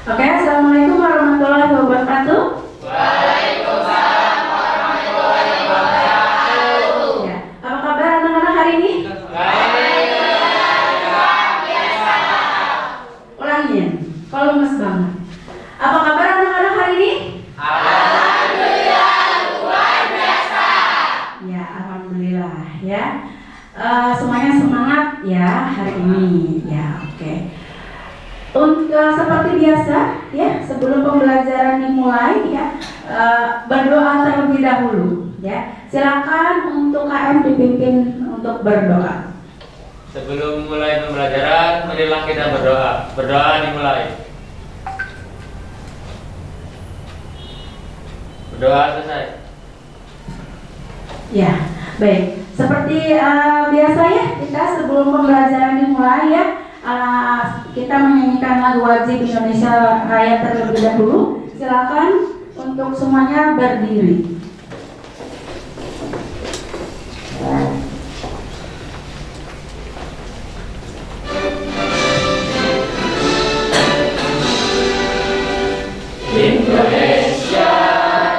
Oke, assalamualaikum warahmatullahi wabarakatuh. Waalaikumsalam warahmatullahi wabarakatuh. Ya, apa kabar anak-anak hari ini? Baik, luar biasa. Ulangin, kalau lemes banget. Apa kabar anak-anak hari ini? Alhamdulillah luar biasa. Ya, alhamdulillah ya. Semuanya semangat ya hari ini. Ya, oke. Seperti biasa ya, sebelum pembelajaran dimulai ya, berdoa terlebih dahulu ya. Silakan untuk KM dipimpin untuk berdoa. Sebelum mulai pembelajaran, marilah kita berdoa. Berdoa dimulai. Berdoa selesai. Ya, baik. Seperti biasa ya, kita sebelum pembelajaran dimulai ya, kita menyanyikan lagu wajib Indonesia Raya terlebih dahulu. Silakan untuk semuanya berdiri. Indonesia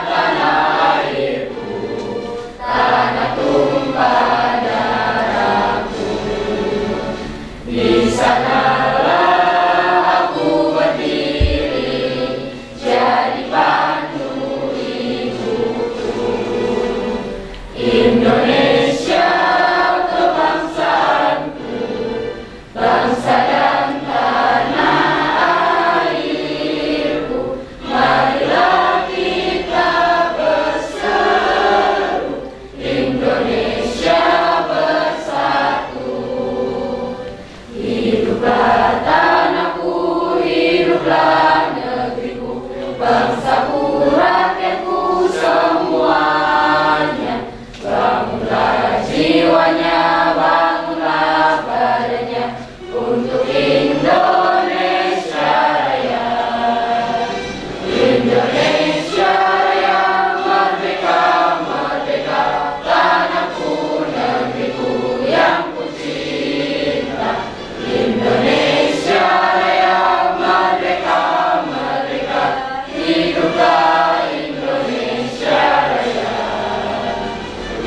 tanah airku, tanah tumpah darahku. Di sanalah aku berdiri, jadi pandu hidupku. Indonesia kebangsaanku, bangsa dan tanah airku. Marilah kita berseru, Indonesia bersatu. Hiduplah tanahku, hiduplah negeriku, bangsaku, rakyatku semuanya. Bangunlah jiwanya, bangunlah badannya, untuk Indonesia Raya. Indonesia Raya, merdeka, merdeka, tanahku, negeriku yang ku cinta. Indonesia Raya, merdeka, merdeka, hiduplah Indonesia Raya.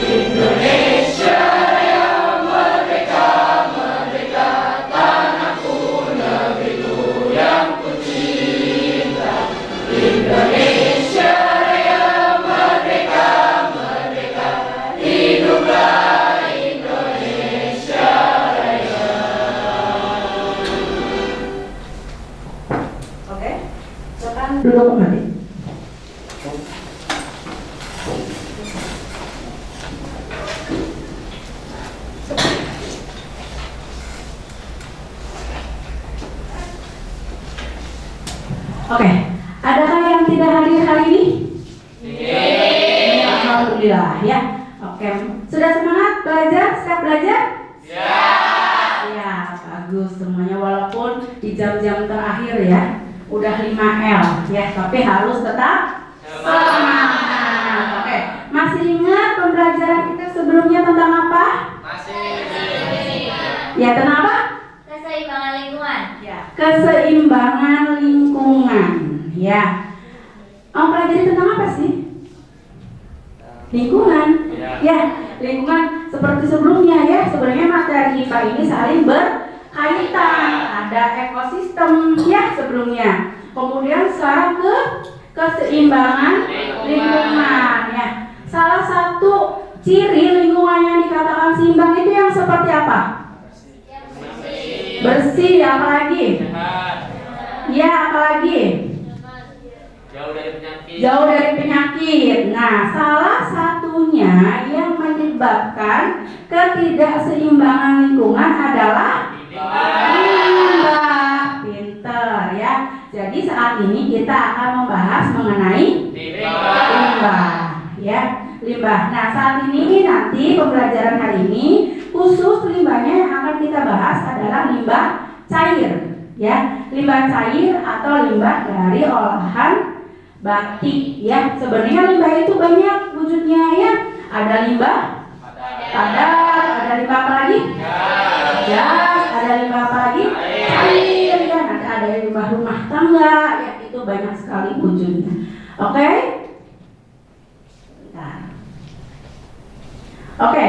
Indonesia Raya, merdeka, merdeka, tanahku, negeriku yang ku cinta. Indonesia Raya, merdeka, merdeka, hiduplah Indonesia Raya. Oke, silakan duduk kembali. Oke, adakah yang tidak hadir hari ini? Alhamdulillah ya. Oke, sudah semangat belajar? Siap belajar? Ya, bagus semuanya walaupun di jam-jam terakhir ya. Udah 5L ya, tapi harus tetap semangat. Oke, masih ingat pembelajaran kita sebelumnya tentang apa? Ya, tentang apa? Keseimbangan lingkungan. Ya, keseimbangan lingkungan. Ya. Pelajari tentang apa sih? Lingkungan. Ya, lingkungan seperti sebelumnya ya. Sebenarnya materi IPA ini saling berkaitan. Ada ekosistem ya sebelumnya. Kemudian sekarang ke keseimbangan lingkungan ya. Salah satu ciri lingkungan yang dikatakan seimbang itu yang seperti apa? Bersih, apalagi? Ya, apalagi? Jauh dari penyakit. Jauh dari penyakit. Nah, salah satunya yang menyebabkan ketidakseimbangan lingkungan adalah limbah. Pinter ya. Jadi saat ini kita akan membahas mengenai limbah ya. Limbah. Nah, saat ini nanti pembelajaran hari ini khusus limbahnya yang akan kita bahas adalah limbah cair ya. Limbah cair atau limbah dari olahan batik ya. Sebenarnya limbah itu banyak wujudnya ya. Ada limbah padat, ada limbah apa lagi? Gas, ada limbah apa lagi? Cair ya. ada limbah rumah tangga, ya itu banyak sekali wujudnya. Oke? Bentar. Oke,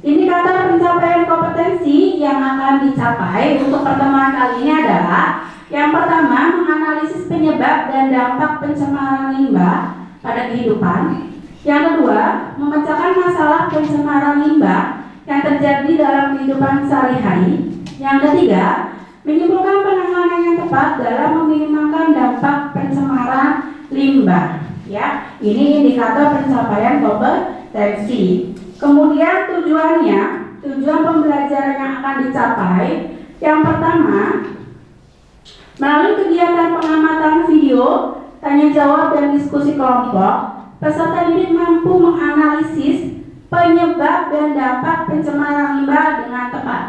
indikator pencapaian kompetensi yang akan dicapai untuk pertemuan kali ini adalah yang pertama, menganalisis penyebab dan dampak pencemaran limbah pada kehidupan. Yang kedua, memecahkan masalah pencemaran limbah yang terjadi dalam kehidupan sehari-hari. Yang ketiga, menyimpulkan penanganan yang tepat dalam meminimalkan dampak pencemaran limbah. Ya, ini indikator pencapaian kompetensi. Kemudian tujuan pembelajaran yang akan dicapai. Yang pertama, melalui kegiatan pengamatan video, tanya jawab dan diskusi kelompok, peserta didik mampu menganalisis penyebab dan dampak pencemaran limbah dengan tepat.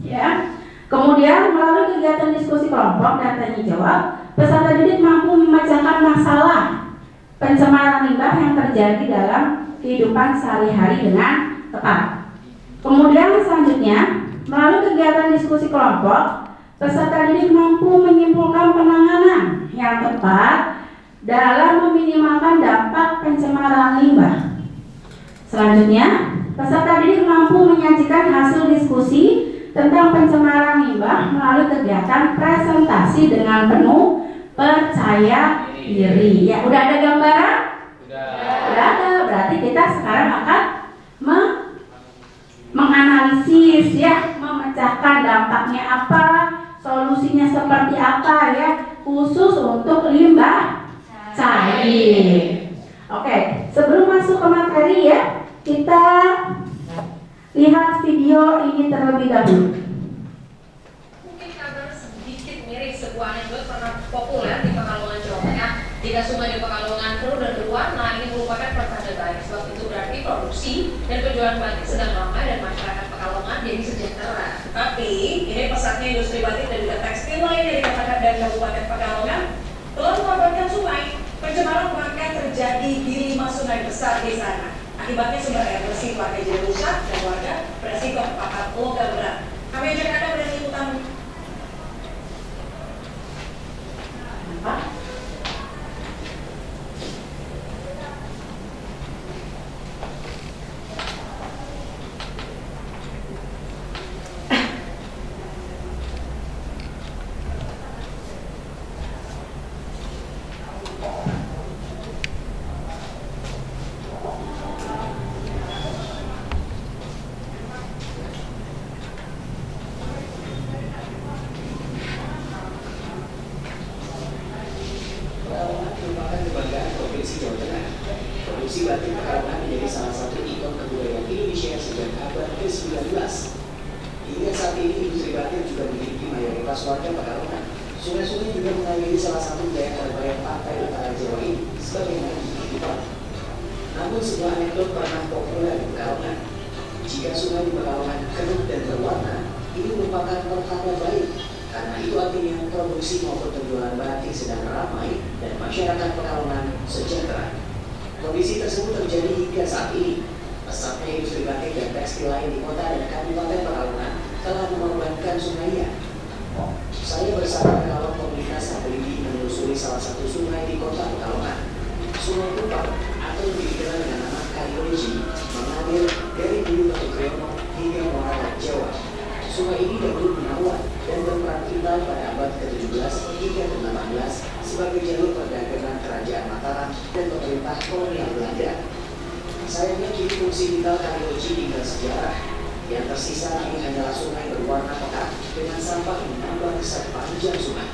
Ya. Kemudian melalui kegiatan diskusi kelompok dan tanya jawab, peserta didik mampu memecahkan masalah pencemaran limbah yang terjadi dalam kehidupan sehari-hari dengan tepat. Kemudian selanjutnya, melalui kegiatan diskusi kelompok, peserta didik mampu menyimpulkan penanganan yang tepat dalam meminimalkan dampak pencemaran limbah. Selanjutnya, peserta didik mampu menyajikan hasil diskusi tentang pencemaran limbah melalui kegiatan presentasi dengan penuh percaya diri. Ya, udah ada gambaran? Udah ada. Berarti kita sekarang akan menganalisis, ya, memecahkan dampaknya apa, solusinya seperti apa, ya, khusus untuk limbah cair. Oke, sebelum masuk ke materi, ya, kita lihat video ini terlebih dahulu. Mungkin kabar sedikit mirip sebuah anekdot pernah populer di Pekalongan, Jawa Tengah. Jika sungai di Pekalongan keruh dan berwarna, ini merupakan pertanda baik. Sebab itu berarti produksi dan penjualan batik sedang ramai dan masyarakat Pekalongan jadi sejahtera. Tapi ini pesatnya industri batik dan juga tekstil lain dari Kota dan Kabupaten Pekalongan telah mengorbankan sungai. Pencemaran bahkan terjadi di 5 sungai besar di sana. Akibatnya sumber air bersih warga jadi rusak dan warga beresiko terpapar logam berat. Kami ajak Anda pada liputan. Produksi batik Pekalongan menjadi salah satu ikon kebudayaan Indonesia sejak abad ke-19. Hingga saat ini industri batik juga memiliki mayoritas warga Pekalongan. Sungai-sungai juga mengairi salah satu daya tarik pantai utara Jawa ini sebagaimana kehidupan. Namun sebuah anekdot pernah populer di Pekalongan. Jika sungai di Pekalongan keruh dan berwarna, ini merupakan pertanda baik. Karena itu artinya produksi maupun penjualan batik sedang ramai dan masyarakat Pekalongan sejahtera. Kondisi tersebut terjadi hingga saat ini. Pesatnya industri batik dan tekstil lain di kota dan kabupaten Pekalongan telah mengorbankan sungainya. Saya bersama kawan komunitas Sabrigi menelusuri salah satu sungai di kota Pekalongan. Sungai Kupang atau lebih dikenal dengan nama Kalioji mengalir dari Bulu Batu Kriyono hingga Muara Jawa. Sungai ini dahulu menawan dan berperan vital pada abad ke-17 hingga ke-18 sebagai jalur perdagangan kerajaan Mataram dan pemerintah kolonial Belanda. Sayangnya kini fungsi vital Kalioji tinggal sejarah. Yang tersisa kini hanyalah sungai berwarna pekat dengan sampah yang menambah sepanjang sungai.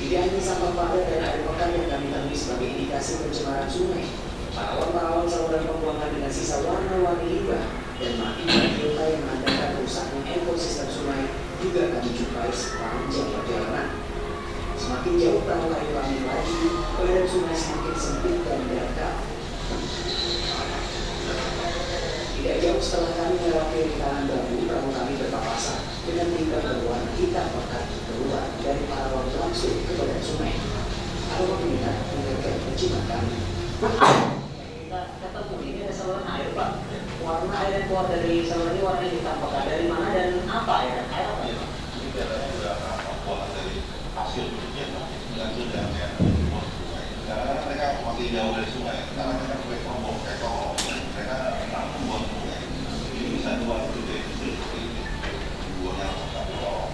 Tidak hanya sampah padat dan air pekat yang kami temui sebagai indikasi pencemaran sungai. Parawan-parawan saluran pembuangan dengan sisa warna-warni limbah dan matinya biota yang menandakan rusaknya ekosistem sungai juga kami jumpai sepanjang perjalanan. Semakin jauh perahu kayu kami melaju, badan sungai semakin sempit dan dangkal. Tidak jauh setelah kami melewati rintangan bambu, perahu kami berpapasan dengan limbah berwarna hitam pekat keluar dari parawan langsung ke badan sungai. Aroma peminat mengejar penciuman kami. Kita ketemu ini ada saluran air, Pak. Warna air yang keluar dari saluran ini warna hitam pekat. Dari mana dan apa ya? Air apa ya, Pak? hasil kegiatan dan yang karena mereka masih jauh dari sungai, karena mereka sebagai kelompok ekonomi, mereka mampu buat sungai. Jadi bisa dua titik dua satu.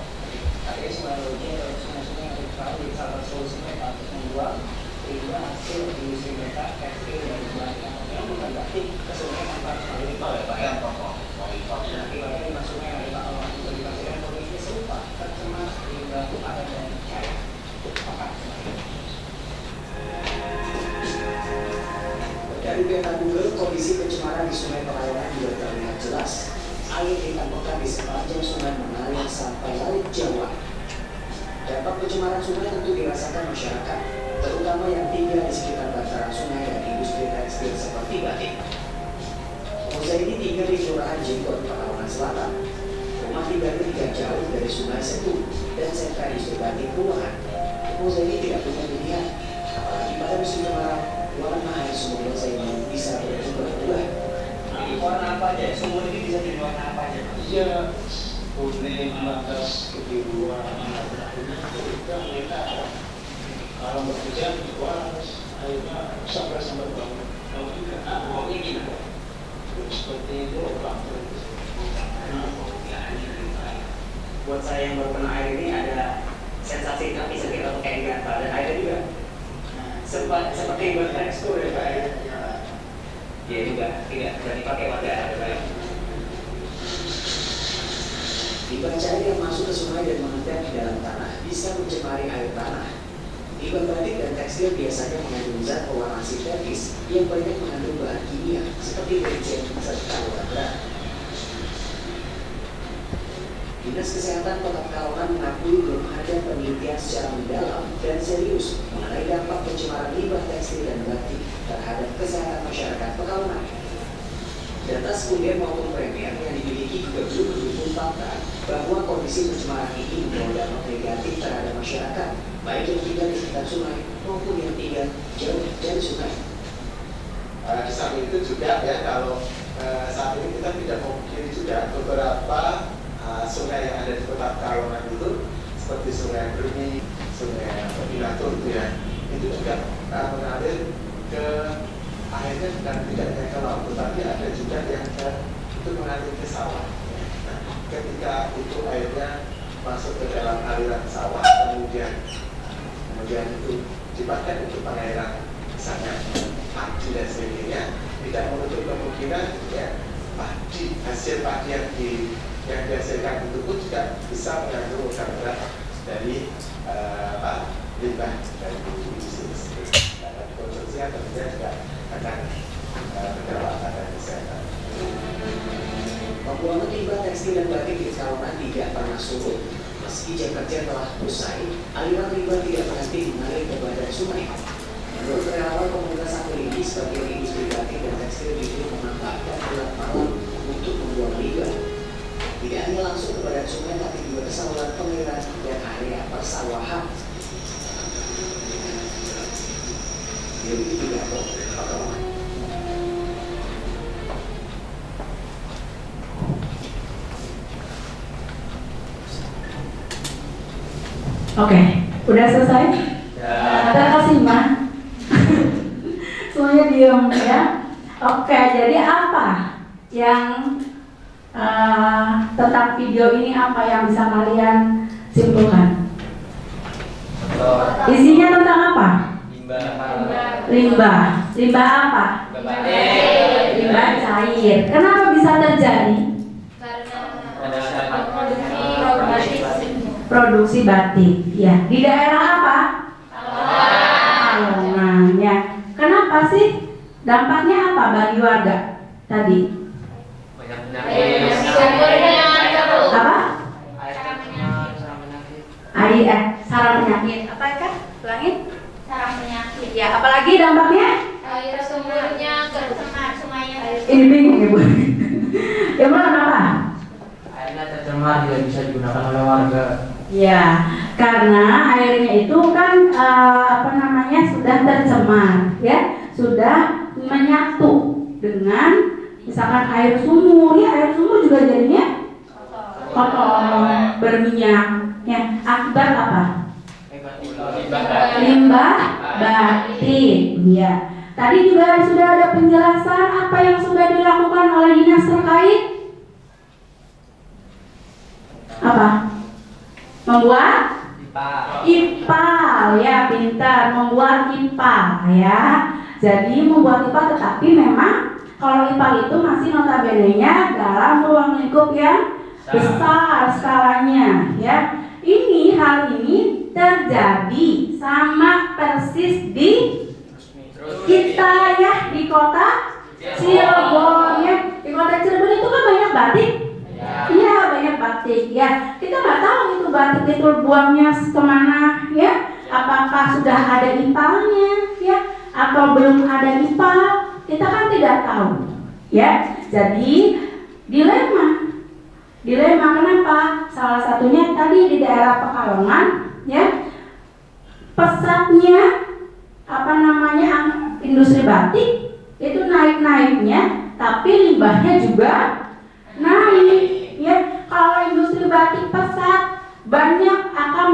Akhirnya sungai-sungai yang terlalu salah solusinya patut membuat sehingga hasil industri mereka tekstil dan sebagainya yang bukan berarti ke sungai tanpa melalui tol ya Pak ya. Akibatnya lima sungai yang ada kalau untuk dipastikan kondisinya serupa tercemar limbah ada dan cair. Dari peta Google, kondisi pencemaran di Sungai Pekalongan juga terlihat jelas. Air ditampakkan di sepanjang sungai mengalir sampai Laut Jawa. Dampak pencemaran sungai tentu dirasakan masyarakat, terutama yang tinggal di sekitar bantaran sungai dan industri tekstil seperti batik. Musa ini tinggal di Kelurahan Jenggot, Pekalongan Selatan. Rumah tinggalnya tidak jauh dari Sungai Setu dan sentra industri batik Puluhan. Musa ini tidak punya pilihan, apalagi pada musim kemarau, warna air sumur Musa ini bisa berubah-ubah. Ini warna apa aja? Sumur ini bisa jadi warna apa aja? Iya, kuning, lantas, kebiruan, kalau berhujan, airnya sampai bangun. Kalau tidak, Baunya gimana? seperti itu, Buat saya yang baru kena air ini ada sensasi kaki sakit atau kayak gatal dan airnya juga seperti buat tekstur ya Pak ya. Ya juga tidak dipakai pada air. Limbah cair yang masuk ke sungai dan mengendap di dalam tanah bisa mencemari air tanah. Limbah batik dan tekstil biasanya mengandung zat pewarna sintetis yang banyak mengandung bahan kimia seperti benzen serta logam berat. Dinas Kesehatan Kota Pekalongan mengakui belum ada penelitian secara mendalam dan serius mengenai dampak pencemaran limbah tekstil dan batik terhadap kesehatan masyarakat Pekalongan. Data sekunder maupun premier yang dimiliki juga belum mendukung fakta bahwa kondisi pencemaran ini membawa dampak negatif terhadap masyarakat, baik yang tinggal di sekitar sungai maupun yang tinggal jauh dari sungai. Di samping itu juga ya kalau saat ini kita tidak memungkiri juga beberapa sungai yang ada di Kota Pekalongan itu seperti Sungai Bermi, Sungai Pinatur itu juga mengalir ke akhirnya bukan tidak hanya ke laut, tetapi ada juga yang itu mengalir ke sawah. Nah, ketika itu airnya masuk ke dalam aliran sawah, kemudian itu dipakai untuk pengairan misalnya padi dan sebagainya, tidak menutup kemungkinan ya padi hasil padi yang dihasilkan itu pun juga bisa mengandung logam berat dari limbah dari industri tersebut. Nah, konsumsi tentunya juga akan berdampak pada kesehatan. Pembuangan limbah tekstil dan batik di Pekalongan tidak pernah surut. Meski jam kerja telah usai, aliran limbah tidak berhenti mengalir ke badan sungai. Menurut relawan komunitas Akulini, sebagian industri batik dan tekstil justru memanfaatkan gelap malam untuk membuang limbah. Tidak hanya langsung ke badan sungai, tapi juga ke saluran pengairan dan area persawahan. Jadi tidak Pekalongan. Oke, udah selesai? Terkasih Mbak. Semuanya diem ya. Oke, jadi apa yang tentang video ini apa yang bisa kalian simpulkan? Isinya tentang apa? Limbah. Limbah apa? Limbah cair. Kenapa bisa terjadi? Produksi batik. Ya, di daerah apa? Pekalongan. Ya. Kenapa sih? Dampaknya apa bagi warga tadi? Banyak penyakit. Apa? Air, sarang penyakit. Apa kan? Ulangin. Sarang penyakit. Ya, apalagi dampaknya? Air sumurnya tercemar, sungainya. Ini bingung Ibu. Ya, kenapa? Airnya tercemar tidak bisa digunakan oleh warga. Ya, karena airnya itu kan sudah tercemar, ya, sudah menyatu dengan misalkan air sumur, ya air sumur juga jadinya kotor, berminyak, ya. Akibat apa? Limbah batik. Ya. Tadi juga sudah ada penjelasan apa yang sudah dilakukan oleh dinas terkait. Apa? Membuat IPAL, ya, pintar, membuat IPAL, ya. Jadi membuat IPAL, tetapi memang kalau IPAL itu masih notabene-nya dalam ruang lingkup yang besar skalanya, ya. Hal ini terjadi sama persis di kita, ya, di kota Cirebon, ya. Di kota Cirebon itu kan banyak batik. Iya, banyak batik, ya. Kita nggak tahu itu batik itu buangnya kemana, ya. Apakah sudah ada IPAL-nya, ya, atau belum ada IPAL? Kita kan tidak tahu, ya. Jadi dilema kenapa? Salah satunya tadi di daerah Pekalongan, ya, pesatnya industri batik itu naik-naiknya, tapi limbahnya juga naik, ya. Kalau industri batik pesat, banyak akan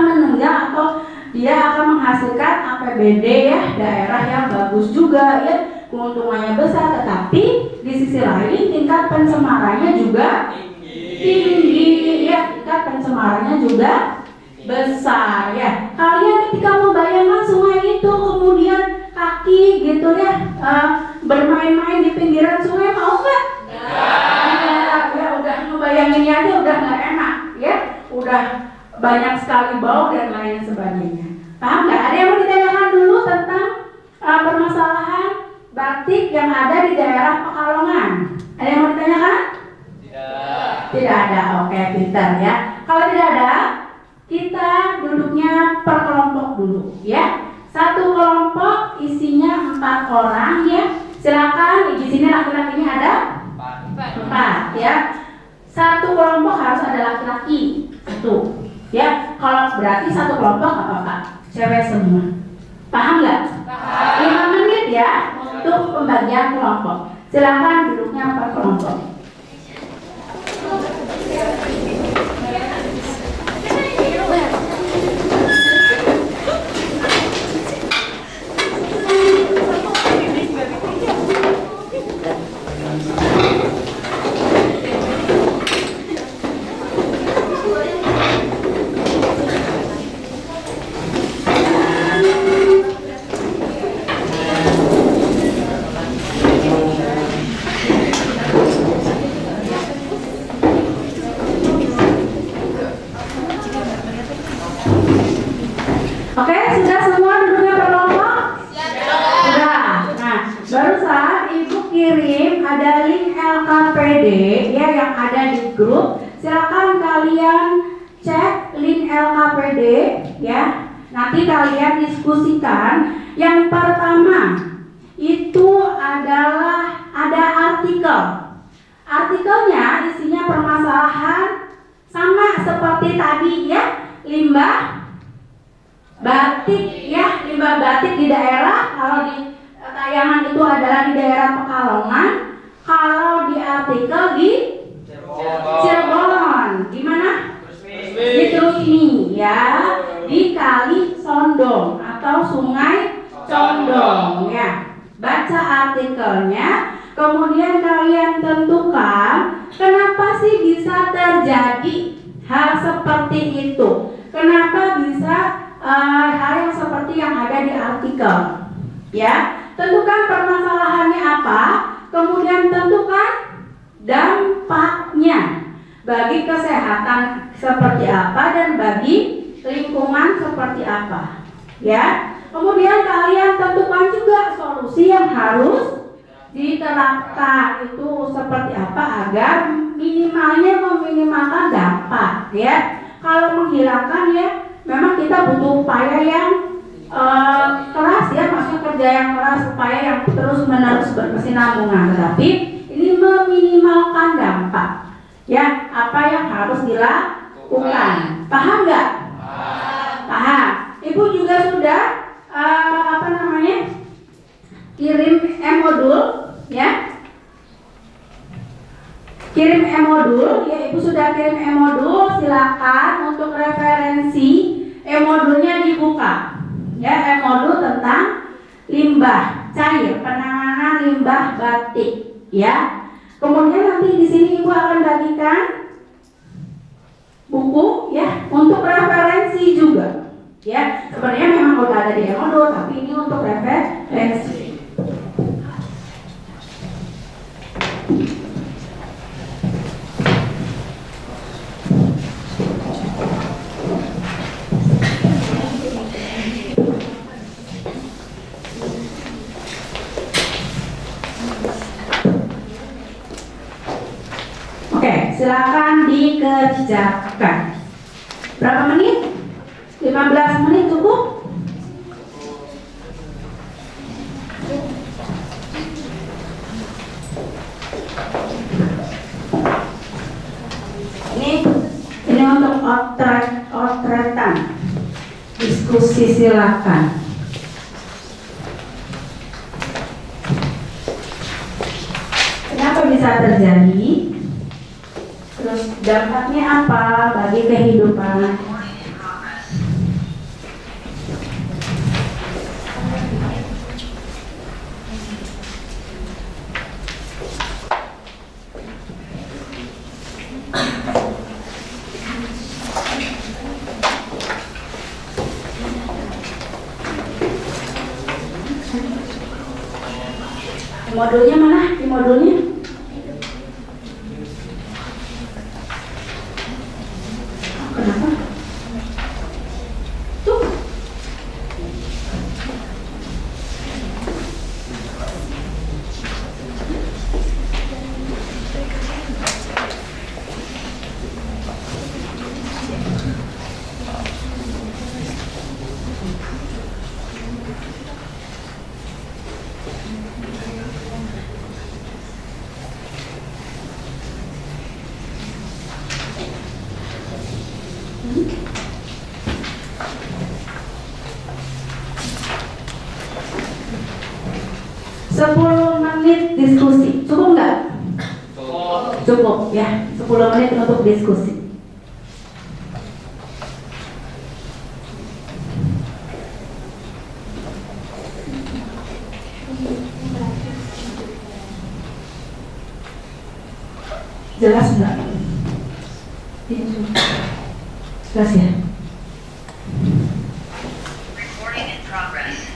menunjang atau dia akan menghasilkan APBD, ya, daerah yang bagus juga, ya, keuntungannya besar. Tetapi di sisi lain tingkat pencemarannya juga tinggi, ya, tingkat pencemarannya juga besar, ya. Kalian ketika membayangkan sungai itu kemudian kaki gitu, ya, bermain-main di pinggiran sungai, mau nggak? Ya, udah ngebayanginnya aja udah nggak enak, ya, udah banyak sekali bau dan lain sebagainya. Paham nggak? Ada yang mau ditanyakan dulu tentang permasalahan batik yang ada di daerah Pekalongan? Ada yang mau ditanyakan? Tidak ada. Oke, pintar, ya. Kalau tidak ada, kita duduknya per kelompok dulu, ya. Satu kelompok isinya 4 orang, ya. Silakan, di sini laki-lakinya ada 4, ya. Satu kelompok harus ada laki-laki 1, ya. Kalau berarti satu kelompok nggak apa-apa, cewek semua. Paham nggak? 5 menit, ya, untuk pembagian kelompok. Silakan duduknya per kelompok. Oke, sudah semua duduknya per kelompok? Sudah. Nah, barusan Ibu kirim ada link LKPD, ya, yang ada di grup. Silakan kalian cek link LKPD, ya. Nanti kalian diskusikan. Yang pertama itu adalah ada artikel. Artikelnya isinya permasalahan sama seperti tadi, ya, limbah batik, ya, limbah batik di daerah. Kalau di tayangan itu adalah di daerah Pekalongan, kalau di artikel di Cirebon. Di mana? Di Trusmi, ya, di Kali Sondong atau Sungai Condong, ya. Baca artikelnya, kemudian kalian tentukan kenapa sih bisa terjadi hal seperti itu. Kenapa bisa hal yang seperti yang ada di artikel, ya. Tentukan permasalahannya apa, kemudian tentukan dampaknya bagi kesehatan seperti apa dan bagi lingkungan seperti apa, ya. Kemudian kalian tentukan juga solusi yang harus diterapkan itu seperti apa agar meminimalkan dampak, ya. Kalau menghilangkan, ya, memang kita butuh upaya yang keras, ya, maksudnya kerja yang keras, upaya yang terus-menerus berkesinambungan. Tetapi ini meminimalkan dampak, ya, apa yang harus dilakukan. Paham nggak? Paham. Ibu juga sudah kirim e-modul, ya. Kirim e-modul, ya, Ibu sudah kirim e-modul. Silakan untuk referensi e-modulnya dibuka. Ya, e-modul tentang limbah cair, penanganan limbah batik, ya. Kemudian nanti di sini Ibu akan bagikan buku ya untuk referensi juga. Ya, sebenarnya memang udah ada di e-modul, tapi ini untuk referensi. Oke, silakan dikerjakan. Berapa menit? 15 menit cukup? Ini untuk otretan. Diskusi silakan. Kenapa bisa terjadi? Terus dampaknya apa bagi kehidupan? Modulnya mana? Di modulnya? Kenapa? Tuh. Sepuluh menit diskusi, cukup nggak? Cukup ya, 10 menit untuk diskusi. Jelas nggak? Jelas ya? Recording in progress.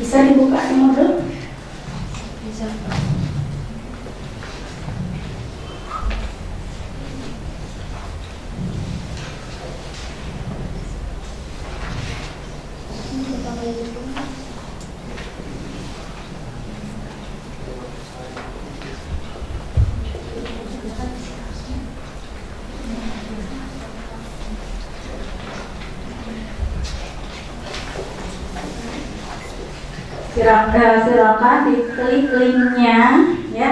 Bisa dibuka modul? Bisa. Silakan diklik linknya ya.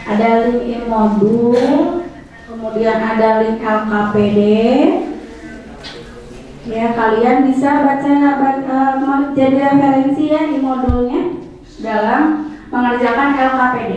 Ada link e-modul, kemudian ada link LKPD. Ya, kalian bisa baca jadi referensi ya di modulnya dalam mengerjakan LKPD.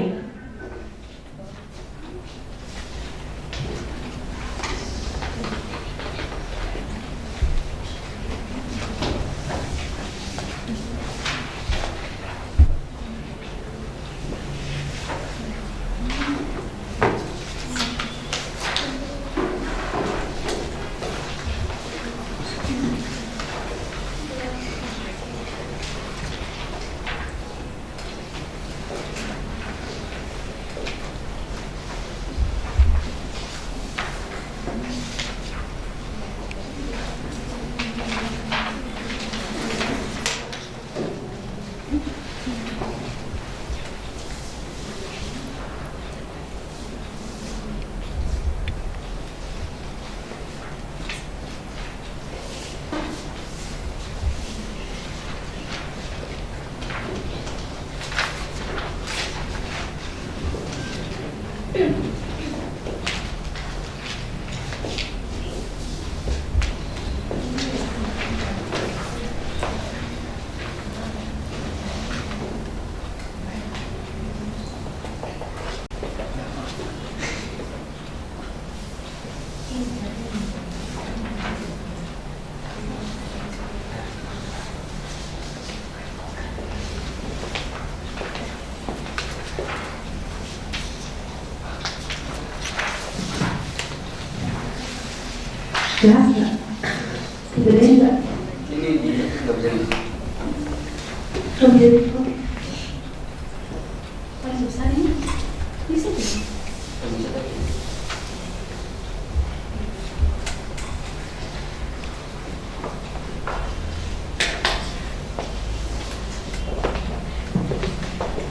Jelas nggak? Digedein nggak? Ini nggak bisa di. Nggak bisa di. Paling besar ini bisa tuh.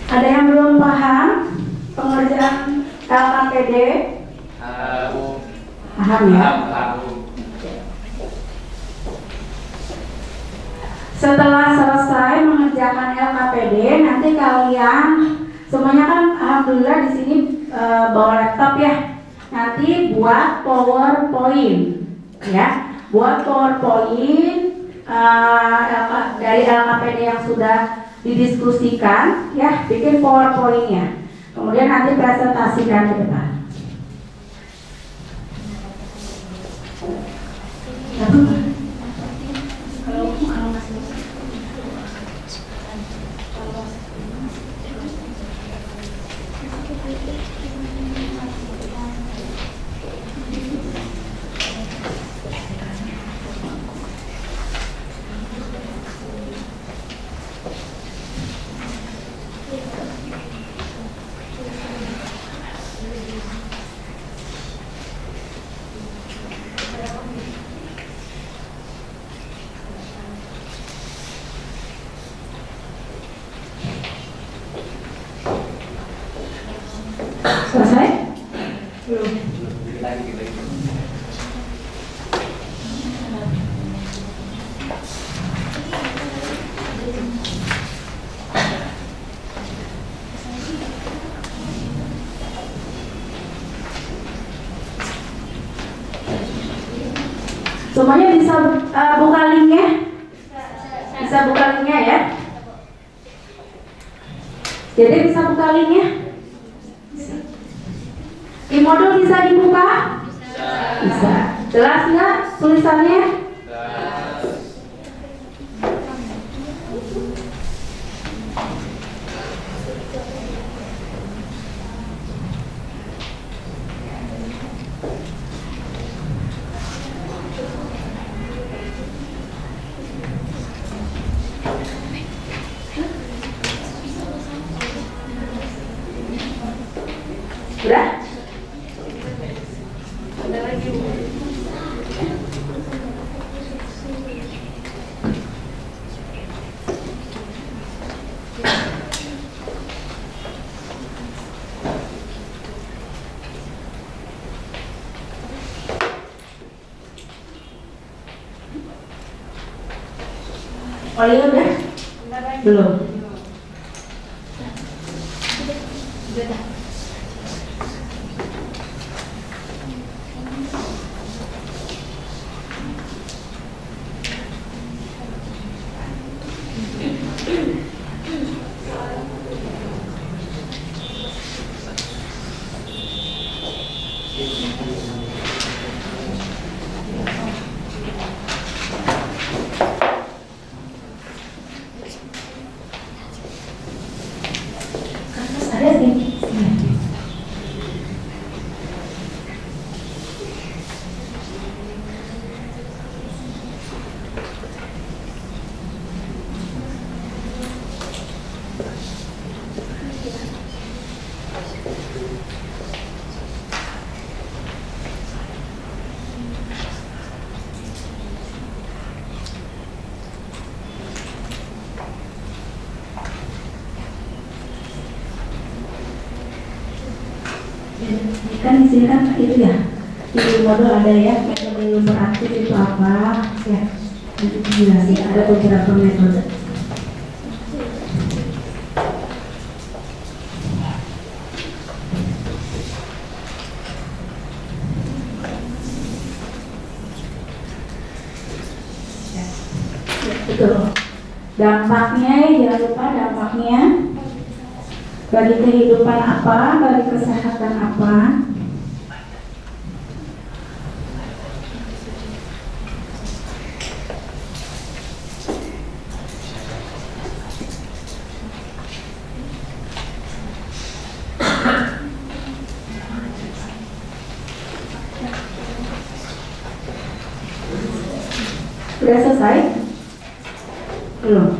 Ada yang belum paham pengerjaan LKPD? Paham ya? Setelah selesai mengerjakan LKPD, nanti kalian semuanya kan alhamdulillah di sini bawa laptop ya. Nanti buat PowerPoint ya. Buat PowerPoint dari LKPD yang sudah didiskusikan ya, bikin PowerPoint-nya. Kemudian nanti presentasikan ke depan. Kalau masih selesai? Belum. Semuanya bisa buka linknya? Bisa buka linknya ya? Jadi bisa buka linknya? Di modul bisa dibuka? Bisa. Jelas nggak tulisannya? Udah? Oh iya udah? Belum? Ada sih. Kan di sini kan itu ya, di modul ada ya metode lumur aktif itu apa ya, nanti dijelasin ada beberapa metode. Itu dampaknya, jangan lupa dampaknya bagi kehidupan apa, bagi kesehatan apa. Sudah selesai? Belum?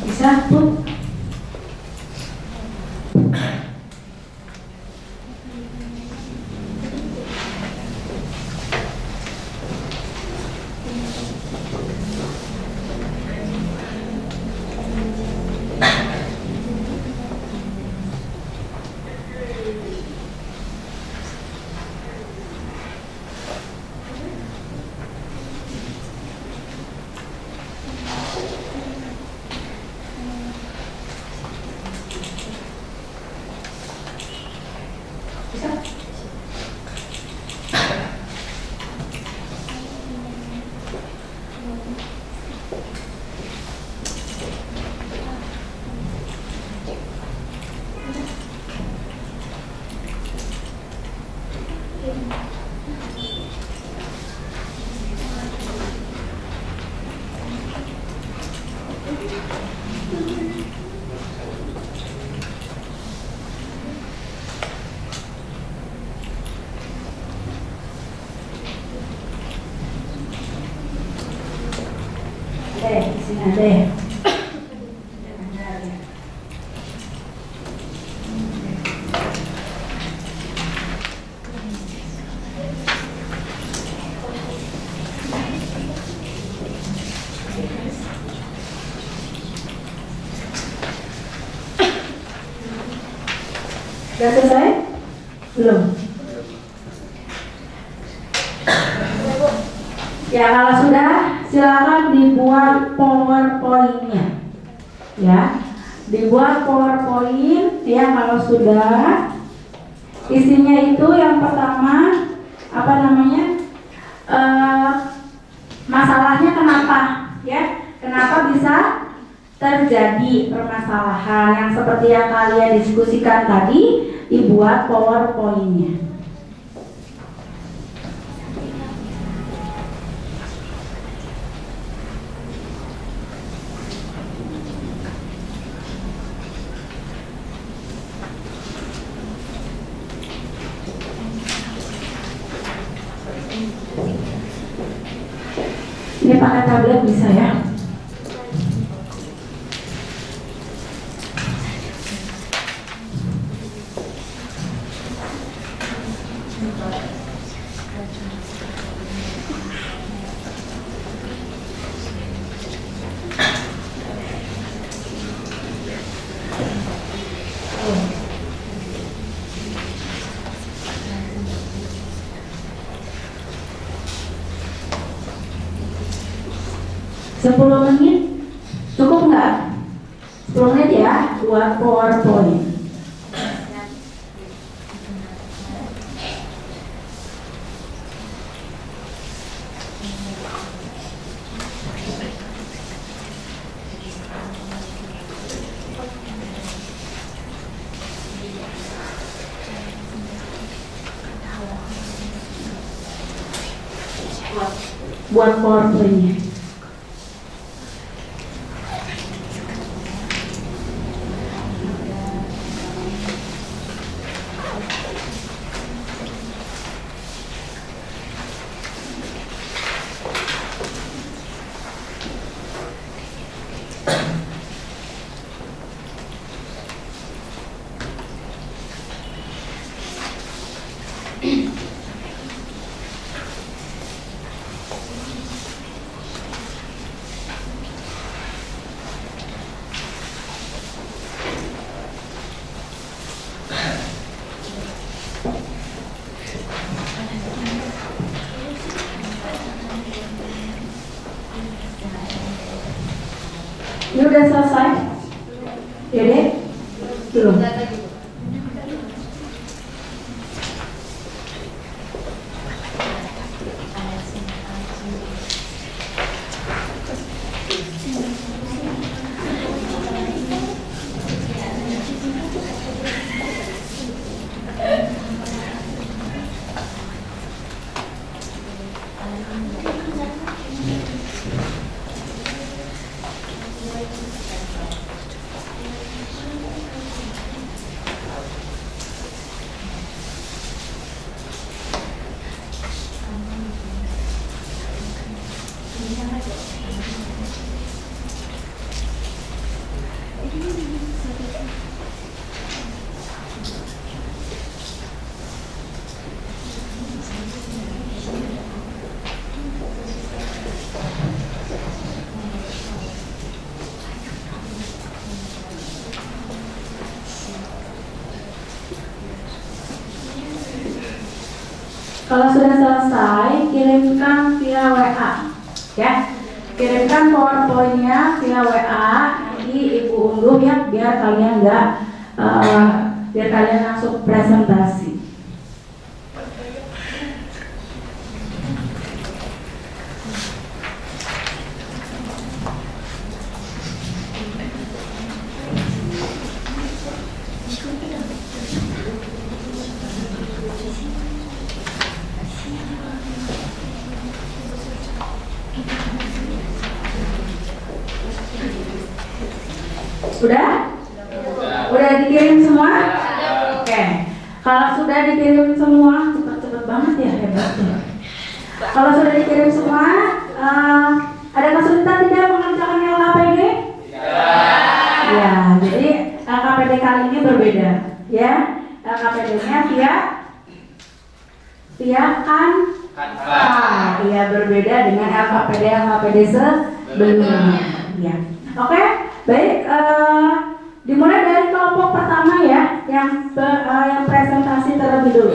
Bisa, Bu? Di sini ada ya. Sudah selesai? Belum? Ya, kalau sudah silakan dibuat PowerPoint-nya. Ya, dibuat PowerPoint ya kalau sudah. Isinya itu yang pertama apa namanya? Masalahnya kenapa? Ya, kenapa bisa terjadi permasalahan yang seperti yang kalian diskusikan tadi, dibuat PowerPoint-nya. Ini pakai tablet bisa ya. Sepuluh menit cukup nggak? 10 menit ya buat PowerPoint. Buat PowerPoint-nya. Ini udah selesai? Ya deh? Belum? Kalau sudah selesai, kirimkan via WA, ya. Kirimkan PowerPoint-nya via WA. Nanti Ibu unduh ya, biar kalian langsung presentasi. Sudah? Udah dikirim semua? Oke. Kalau sudah dikirim semua, cepet-cepet banget ya, hebat ya. Kalau sudah dikirim semua, ada kesulitan tidak mengerjakan LKPD? Ya, jadi LKPD kali ini berbeda, ya. LKPD-nya via Canva. Ya, berbeda dengan LKPD sebelumnya. Ya. Oke, baik. Dimulai dari kelompok pertama ya, yang presentasi terlebih dulu.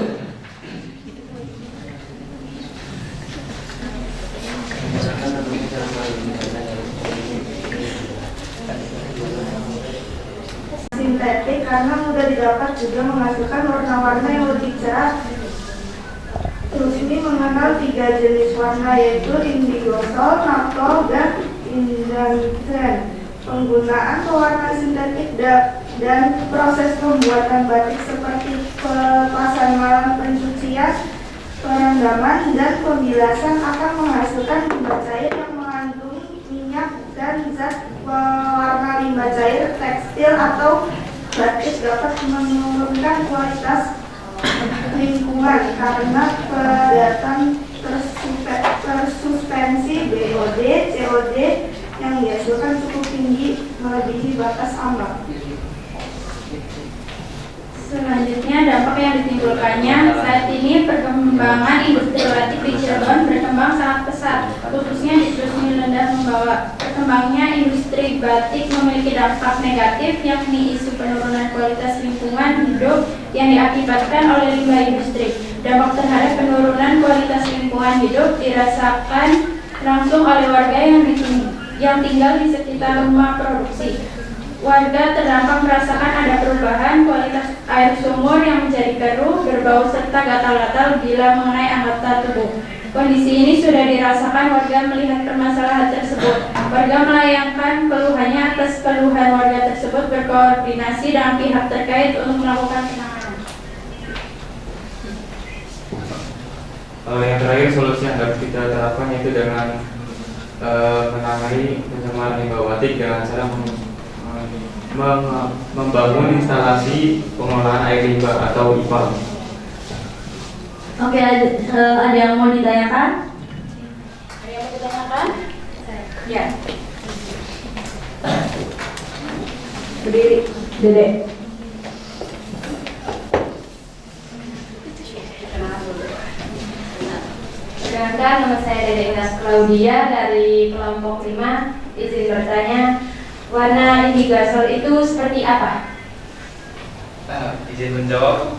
Sintetik karena mudah didapat juga menghasilkan warna-warna yang lebih cerah. Terus ini mengenal 3 jenis warna yaitu indigo sol, nacrol, dan indantren. Penggunaan pewarna sintetik dan proses pembuatan batik seperti pelepasan malam, pencucian, perendaman, dan pembilasan akan menghasilkan limbah cair yang mengandung minyak dan zat pewarna limbah cair tekstil atau batik dapat menurunkan kualitas lingkungan karena padatan tersuspensi BOD, COD yang dihasilkan cukup tinggi melebihi batas ambang. Selanjutnya dampak yang ditimbulkannya. Saat ini perkembangan industri batik di Cirebon berkembang sangat pesat, khususnya di Trusmi Lendah membawa. Berkembangnya industri batik memiliki dampak negatif, yakni isu penurunan kualitas lingkungan hidup yang diakibatkan oleh limbah industri. Dampak terhadap penurunan kualitas lingkungan hidup dirasakan langsung oleh warga yang tinggal di sekitar rumah produksi. Warga terdampak merasakan ada perubahan kualitas air sumur yang menjadi keruh, berbau serta gatal-gatal bila mengenai anggota tubuh. Kondisi ini sudah dirasakan warga melihat permasalahan tersebut. Warga melayangkan keluhannya. Atas keluhan warga tersebut berkoordinasi dengan pihak terkait untuk melakukan penanganan. Yang terakhir, solusi yang harus kita terapkan yaitu dengan menangani pencemaran limbah batik dengan cara membangun instalasi pengolahan air limbah atau IPA. Oke, ada yang mau ditanyakan? Ada yang mau ditanyakan? Ya. Berdiri, Dede. Perkenalkan, nama saya Dede Inas Claudia dari kelompok 5. Izin bertanya, warna indigo sol itu seperti apa? Izin menjawab.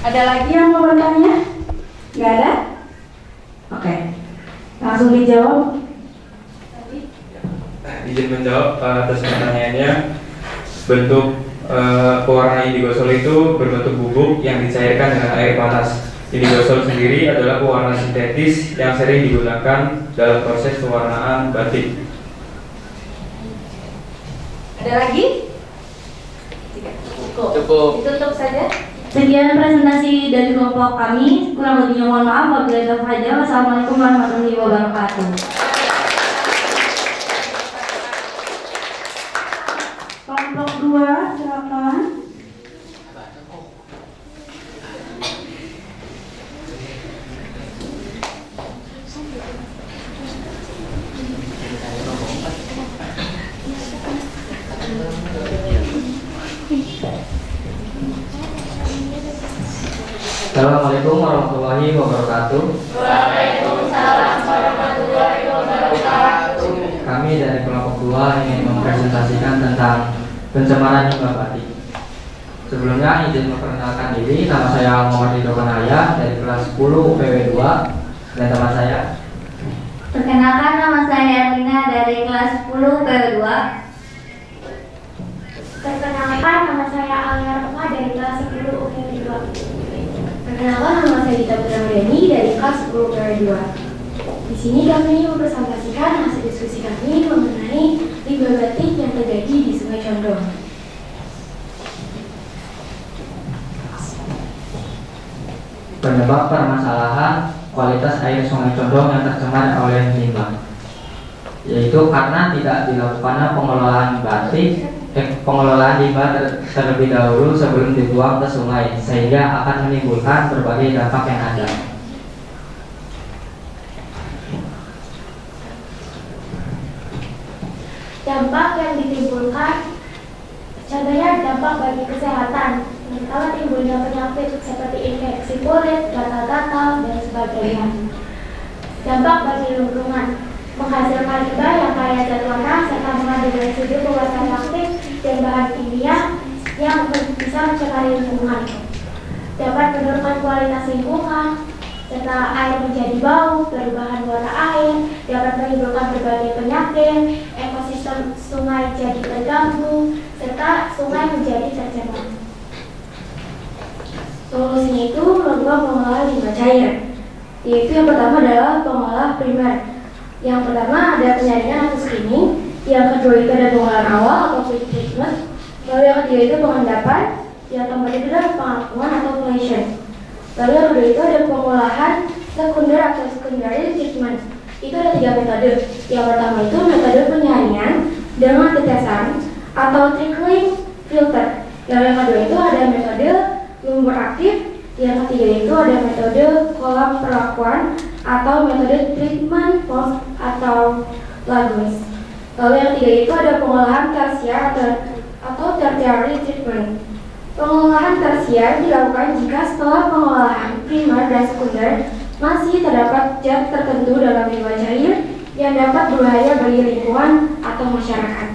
Ada lagi yang mau bertanya? Nggak ada? Oke, langsung dijawab. Izin menjawab atas pertanyaannya. Bentuk pewarna indigo sol itu berbentuk bubuk yang dicairkan dengan air panas. Indigo sol sendiri adalah pewarna sintetis yang sering digunakan dalam proses pewarnaan batik. Ada lagi? Cukup. Ditutup saja. Sekian presentasi dari kelompok kami. Kurang lebihnya mohon maaf. Wabillahi taufiq. Wassalamualaikum warahmatullahi wabarakatuh. Kelompok 2, silakan. Assalamualaikum warahmatullahi wabarakatuh. Waalaikumsalam warahmatullahi wabarakatuh. Kami dari kelompok 2 ingin mempresentasikan tentang pencemaran limbah batik. Sebelumnya izin memperkenalkan diri, nama saya Muhammad Ridho Kanaya dari kelas 10 UPW 2 dan teman saya. Perkenalkan, nama saya Erlina dari kelas 10 UPW 2. Perkenalkan, nama saya Alia Rahma dari kelas 10 UPW 2. Perkenalkan, nama saya Dita Putra Murdani dari kelas 10 UPW 2. Di sini kami mempresentasikan hasil diskusi kami mengenai limbah batik yang terjadi di Sungai Condong. Penyebab permasalahan kualitas air Sungai Condong yang tercemar oleh limbah, yaitu karena tidak dilakukannya pengelolaan limbah terlebih dahulu sebelum dibuang ke sungai, sehingga akan menimbulkan berbagai dampak yang ada. Dampak yang ditimbulkan, contohnya dampak bagi kesehatan, terutama timbulnya penyakit seperti infeksi kulit, gatal-gatal, dan sebagainya. Dampak bagi lingkungan, menghasilkan limbah yang kaya zat warna serta mengandung residu pewarna aktif dan bahan kimia yang bisa mencemari lingkungan. Dapat menurunkan kualitas lingkungan, serta air menjadi bau, perubahan warna air, dapat menimbulkan berbagai penyakit, ekosistem sungai jadi terganggu, serta sungai menjadi tercemar. Solusinya itu melakukan pengolahan limbah cair, yaitu yang pertama adalah pengolahan primer. Yang pertama ada penyaringan atau screening, yang kedua itu ada pengolahan awal atau pre-treatment, lalu yang ketiga itu pengendapan, yang keempat itu adalah pengakuan atau pollution. Lalu yang kedua itu ada pengolahan sekunder atau secondary treatment. Itu ada 3 metode. Yang pertama itu metode penyaringan dengan tetesan atau trickling filter. Lalu yang kedua itu ada metode lumpur aktif. Yang ketiga itu ada metode kolam perlakuan atau metode treatment post atau Lagos. Lalu yang ketiga itu ada pengolahan tersier atau tertiary treatment. Pengolahan tersier dilakukan jika setelah pengolahan primer dan sekunder masih terdapat zat tertentu dalam limbah cair yang dapat berbahaya bagi lingkungan atau masyarakat.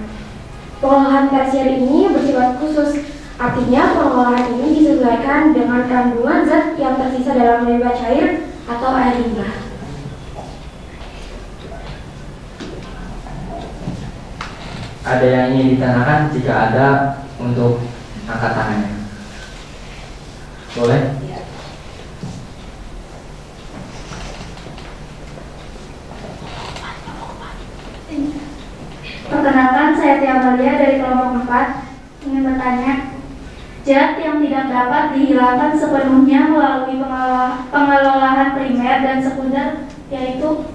Pengolahan tersier ini bersifat khusus, artinya pengolahan ini disesuaikan dengan kandungan zat yang tersisa dalam limbah cair atau air limbah. Ada yang ingin ditanyakan? Jika ada, untuk angkat tangannya. Boleh? Perkenalkan, saya Tia Malia dari kelompok 4. Ingin bertanya, zat yang tidak dapat dihilangkan sepenuhnya melalui pengelolaan primer dan sekunder, yaitu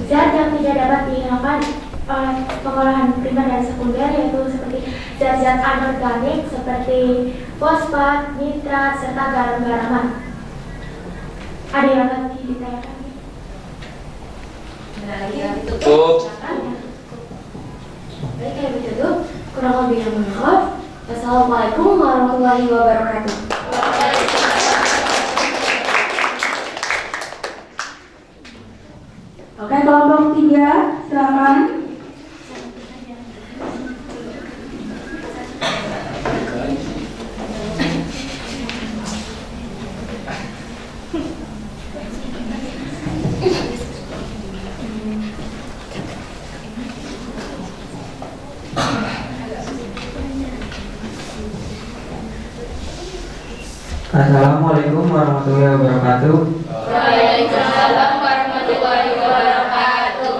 Zat yang tidak dapat dihilangkan oleh pengolahan primer dan sekunder yaitu seperti zat-zat anorganik seperti fosfat, nitrat, serta garam-garaman. Ada yang lagi ditanyakan? Cukup. Baik, kalau begitu, kurang lebih mohon maaf. Wassalamualaikum warahmatullahi wabarakatuh. Oke, kelompok 3, silakan. Assalamualaikum warahmatullahi wabarakatuh. Waalaikumsalam warahmatullahi wabarakatuh.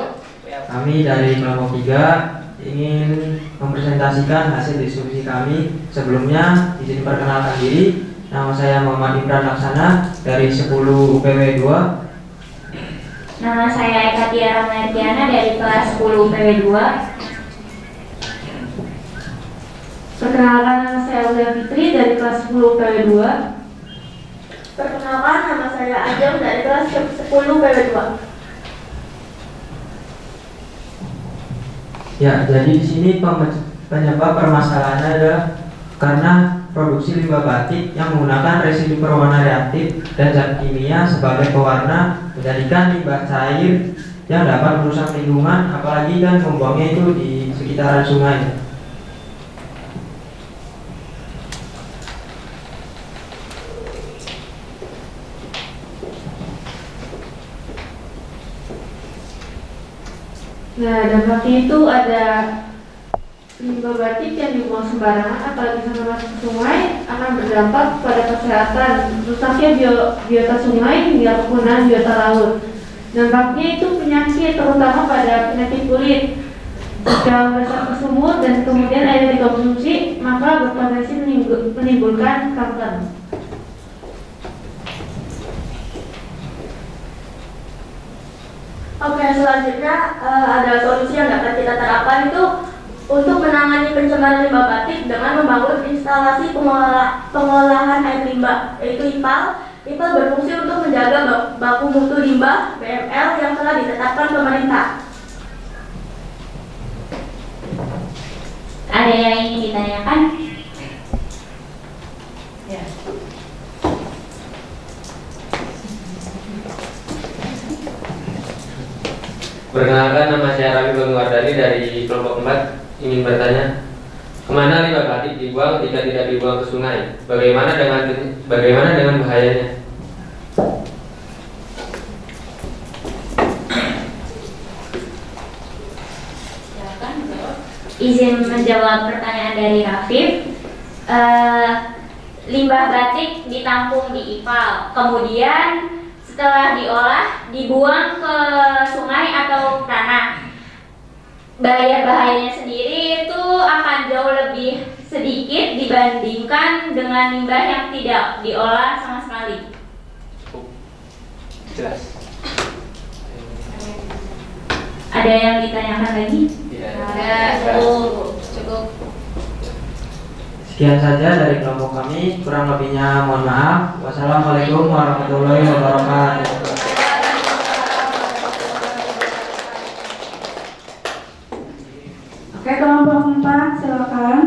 Kami dari kelompok 3 ingin mempresentasikan hasil diskusi kami. Sebelumnya izin perkenalkan diri. Nama saya Muhammad Imran Laksana dari 10 UPW 2. nama saya Eka Tiara Martiana dari kelas 10 UPW 2. Perkenalkan, nama saya Ulia Fitri dari kelas 10 UPW 2. Perkenalkan, nama saya Ajeng dari kelas 10 PW 2. Ya, jadi di sini penyebab permasalahannya adalah karena produksi limbah batik yang menggunakan residu berwarna reaktif dan zat kimia sebagai pewarna menjadikan limbah cair yang dapat merusak lingkungan, apalagi kan membuangnya itu di sekitaran sungai. Nah, dampaknya itu ada limbah batik yang dibuang sembarangan, apalagi sampai masuk ke sungai, akan berdampak pada kesehatan, rusaknya biota sungai hingga kepunahan biota laut. Dampaknya itu penyakit, terutama pada penyakit kulit. Jika meresap ke sumur dan kemudian air dikonsumsi, maka berpotensi menimbulkan kanker. Oke, selanjutnya ada solusi yang dapat kita terapkan itu untuk menangani pencemaran limbah batik dengan membangun instalasi pengolahan air limbah, yaitu IPAL. IPAL berfungsi untuk menjaga baku mutu limbah BML yang telah ditetapkan pemerintah. Ada yang ingin ditanyakan? Ya. Perkenalkan, nama saya Rami Bangwardani dari kelompok 4. Ingin bertanya, kemana limbah batik dibuang jika tidak dibuang ke sungai? Bagaimana dengan bahayanya? Izin menjawab pertanyaan dari Rafif. Limbah batik ditampung di IPAL, kemudian setelah diolah dibuang ke sungai atau tanah. Bahayanya sendiri itu akan jauh lebih sedikit dibandingkan dengan limbah yang tidak diolah sama sekali. Jelas. Ada yang ditanyakan lagi? Cukup. Sekian saja dari kelompok kami, kurang lebihnya mohon maaf. Wassalamualaikum warahmatullahi wabarakatuh. Oke, kelompok 4 silakan.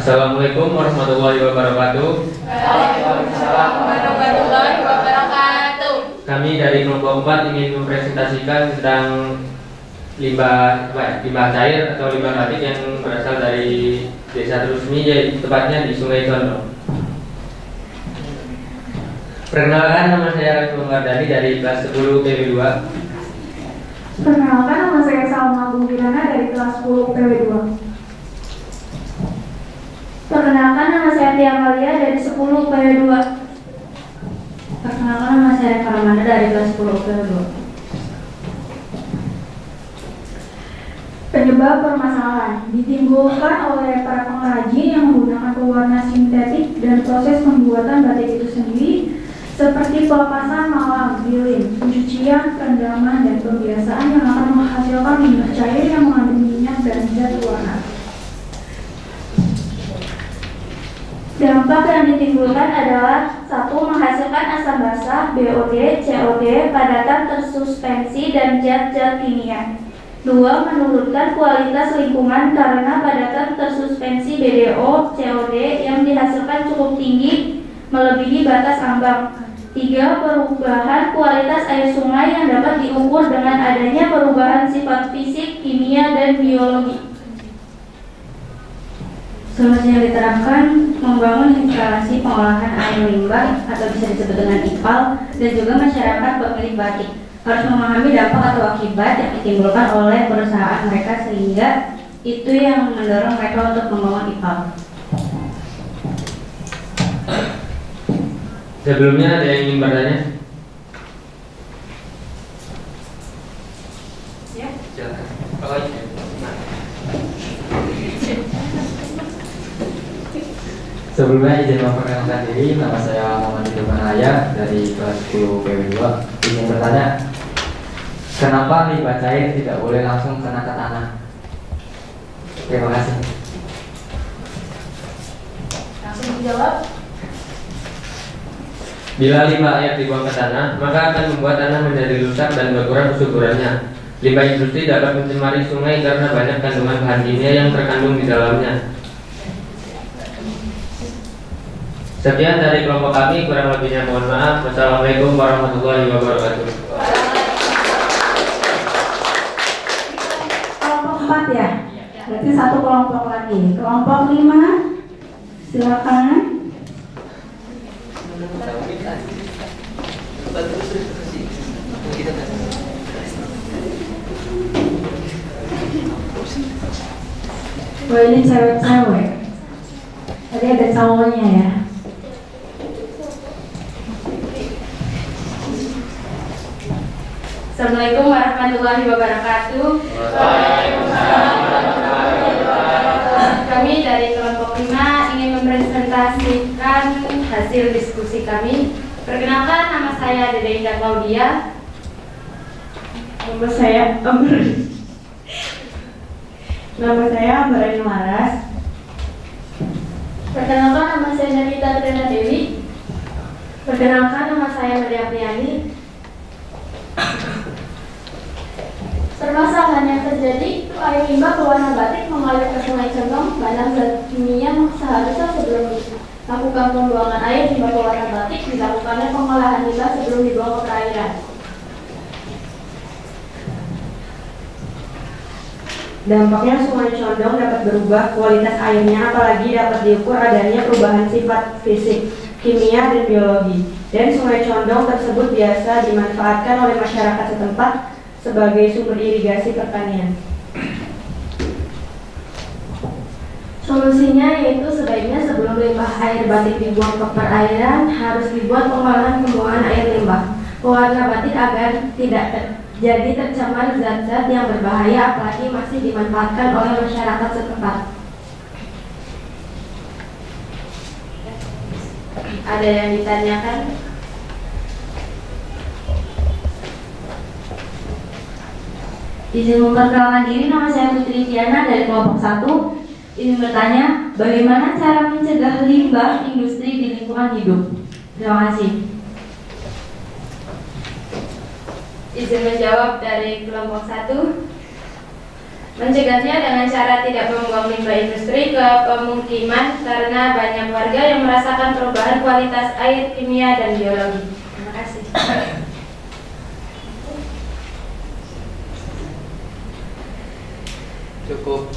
Assalamualaikum warahmatullahi wabarakatuh. Waalaikumsalam warahmatullahi wabarakatuh. Kami dari kelompok 4 ingin mempresentasikan tentang limbah cair atau limbah batik yang berasal dari Desa Trusmi, tepatnya di Sungai Condong. Perkenalkan, nama saya Rami Bangwardani dari kelas 10 PW2. Perkenalkan, nama saya Salma Bungkirana dari kelas 10 PW2. Perkenalkan, nama saya Tia Malia dari 10 PW2. Perkenalkan, nama saya Faramanda dari kelas 10 PW2. sebuah permasalahan ditimbulkan oleh para pengrajin yang menggunakan pewarna sintetik dan proses pembuatan batik itu sendiri, seperti pelepasan malam, lilin, pencucian, perendaman, dan pembiasaan yang akan menghasilkan limbah cair yang mengandung minyak dan zat warna. Dampak yang ditimbulkan adalah 1. Menghasilkan asam basah, BOD, COD, padatan tersuspensi, dan zat-zat kimia. 2. Menurunkan kualitas lingkungan karena padatan tersuspensi BDO, COD yang dihasilkan cukup tinggi melebihi batas ambang. 3. Perubahan kualitas air sungai yang dapat diukur dengan adanya perubahan sifat fisik, kimia, dan biologi. Solusi yang diterapkan membangun instalasi pengolahan air limbah atau bisa disebut dengan IPAL, dan juga masyarakat pemilik batik harus memahami dampak atau akibat yang ditimbulkan oleh perusahaan mereka, sehingga itu yang mendorong mereka untuk membangun IPAL. Sebelumnya ada yang ingin bertanya? Ya. Silakan. Sebelumnya izin memperkenalkan diri, nama saya Muhammad Idham Raya dari kelas 10 PW2. Ingin bertanya, kenapa limbah cair tidak boleh langsung kena ke tanah? Terima kasih. Langsung dijawab. Bila limbah air dibuang ke tanah, maka akan membuat tanah menjadi rusak dan berkurang kesuburannya. Limbah industri dapat mencemari sungai karena banyak kandungan bahan kimia yang terkandung di dalamnya. Sekian dari kelompok kami, kurang lebihnya mohon maaf. Wassalamualaikum warahmatullahi wabarakatuh. Kelompok 4 ya? Berarti satu kelompok lagi. Kelompok 5, silakan. Wah, ini cewek-cewek. Tadi ada cowoknya ya. Assalamualaikum warahmatullahi wabarakatuh. Kami dari kelompok 5 ingin mempresentasikan hasil diskusi kami. Perkenalkan, nama saya Dede Indah Claudia. Nama saya Ambarani Laras. Perkenalkan, nama saya Navita Trena Dewi. Perkenalkan, nama saya Maria Priani. Permasalahan yang terjadi, air limbah pewarna batik mengalir ke Sungai Cendong, banyak zat kimia seharusnya sebelum dilakukan pembuangan air limbah pewarna batik dilakukannya pengolahan limbah sebelum dibuang ke perairan. Dampaknya Sungai Condong dapat berubah kualitas airnya, apalagi dapat diukur adanya perubahan sifat fisik, kimia, dan biologi. Dan Sungai Condong tersebut biasa dimanfaatkan oleh masyarakat setempat sebagai sumber irigasi pertanian. Solusinya yaitu sebaiknya sebelum limbah air batik dibuang ke perairan harus dibuat pengolahan pembuangan air limbah pewarna batik agar tidak jadi tercemar zat-zat yang berbahaya, apalagi masih dimanfaatkan oleh masyarakat setempat. Ada yang ditanyakan? Izin memperkenalkan diri, nama saya Putri Tiana dari kelompok 1. Izin bertanya, bagaimana cara mencegah limbah industri di lingkungan hidup? Terima kasih. Izin menjawab dari kelompok 1. Mencegahnya dengan cara tidak membuang limbah industri ke pemukiman karena banyak warga yang merasakan perubahan kualitas air, kimia, dan biologi. Terima kasih. Cukup.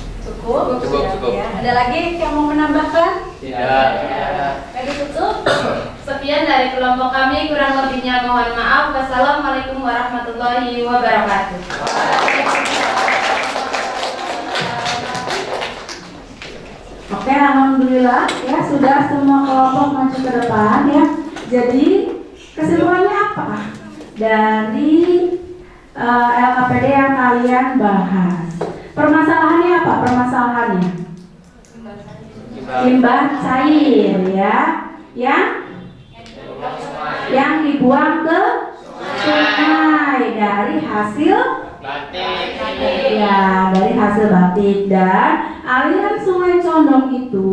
Ya. Ada lagi yang mau menambahkan? Tidak. Kami tutup. Sekian dari kelompok kami, kurang lebihnya mohon maaf. Wassalamualaikum warahmatullahi wabarakatuh. Oke, alhamdulillah ya sudah semua kelompok maju ke depan ya. Jadi kesimpulannya apa dari LKPD yang kalian bahas? Permasalahannya apa? Permasalahannya limbah cair ya, yang dibuang ke sungai dari hasil dari hasil batik. Dan aliran Sungai Condong itu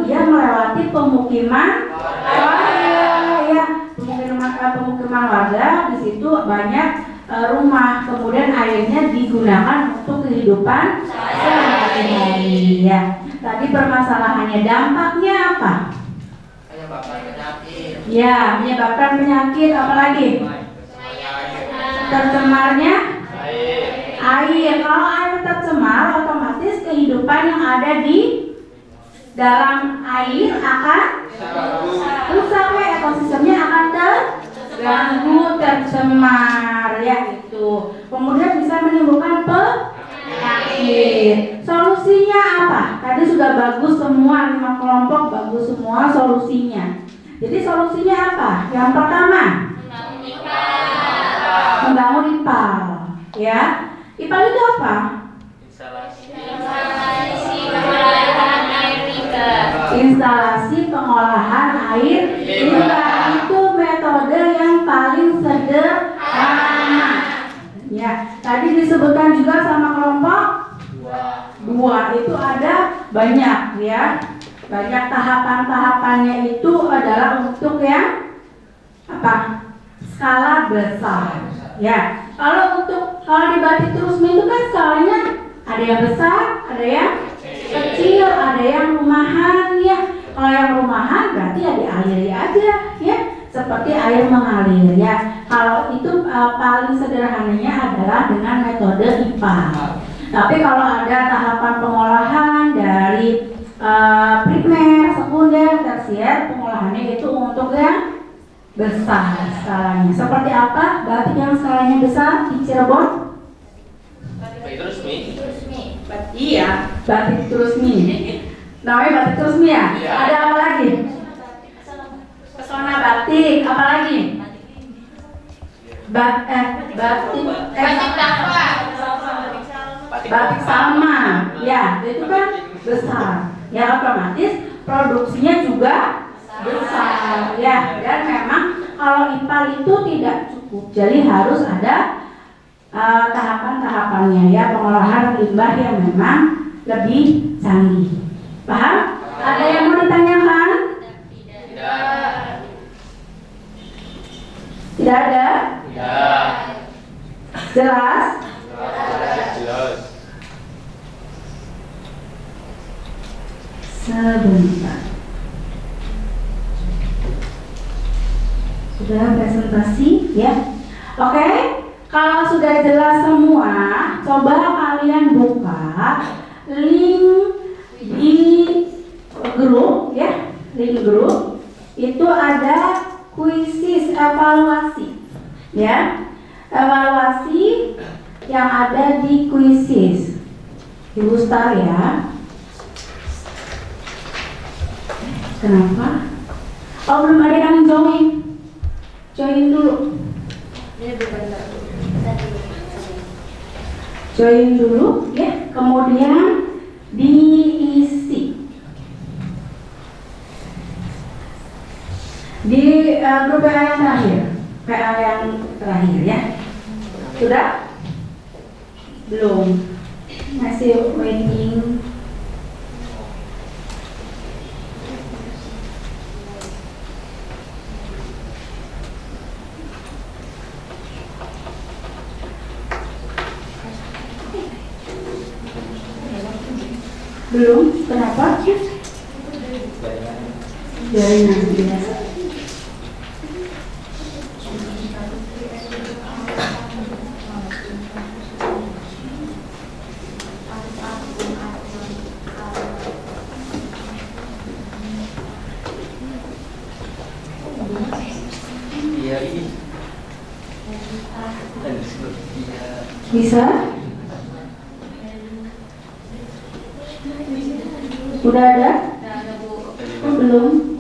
dia melewati pemukiman warga ya, pemukiman warga. Di situ banyak rumah, kemudian airnya digunakan untuk kehidupan sehari-hari ya. Tadi permasalahannya, dampaknya apa? Ya, menyebabkan penyakit, apalagi? Tercemarnya air. Kalau air tercemar, otomatis kehidupan yang ada di dalam air akan rusak, ekosistemnya akan terganggu, tercemar ya gitu. Kemudian bisa menimbulkan penyakit. Solusinya apa? Tadi sudah bagus semua, 5 kelompok bagus semua solusinya. Jadi solusinya apa? Yang pertama, membangun IPAL ya. IPAL itu apa? Instalasi pengolahan air limbah. Itu metode yang paling sederhana ya. Tadi disebutkan juga sama kelompok 2 itu ada banyak ya. Banyak tahapan-tahapannya itu adalah untuk yang apa? Skala besar ya. Kalau di batik terusmi itu kan skalanya ada yang besar, ada yang kecil, ada yang rumahan ya. Kalau yang rumahan berarti ya dialiri aja ya, seperti air mengalir ya. Kalau itu paling sederhananya adalah dengan metode IPAL. Tapi kalau ada tahapan pengolahan dari primer, sekunder, tersier, pengolahannya itu untuk yang besar skalanya. Seperti apa batik yang skalanya besar di Cirebon? Batik terusmi. Iya, batik terusmi. Namanya batik terusmi ya? Iya. Ada apa lagi? Pesona batik, apa lagi? Batik batik sama. Ya, itu kan besar. Ya otomatis produksinya juga besar ya. Dan memang kalau IPAL itu tidak cukup, jadi harus ada tahapan-tahapannya ya, pengolahan limbah yang memang lebih canggih. Paham? Ada yang mau ditanyakan? Tidak ada? Tidak. Jelas? Jelas. Sebentar. Sudah presentasi ya? Oke, kalau sudah jelas semua, coba kalian buka link di grup ya, link grup itu ada kuisis evaluasi ya, evaluasi yang ada di kuisis. Ibu Star ya. Kenapa? Oh belum ada yang join. Join dulu. Join dulu ya. Kemudian diisi di grup PA yang terakhir. PA yang terakhir ya. Sudah? Belum. Masih waiting. Belum, kenapa? Jaringan biasa. Bisa? Udah ada? Oh, belum.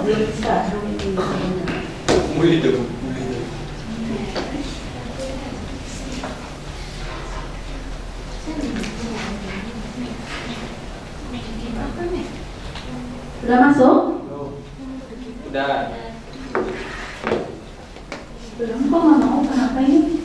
belum bisa. Sudah masuk? Udah. Belum, kok nggak mau? Kenapa ini?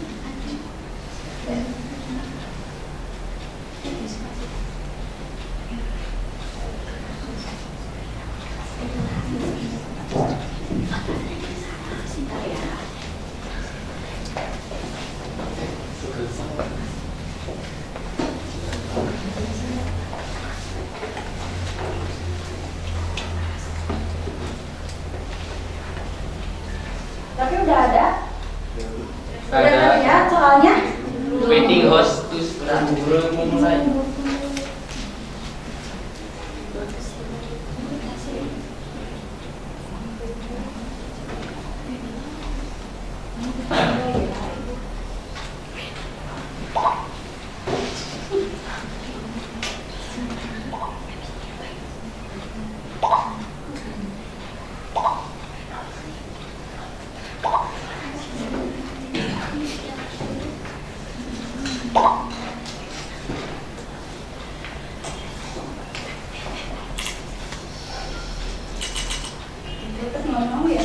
Tapi udah ada? Udah lihat soalnya? Waiting host terus belum mau mulai. Tetap nggak mau ya?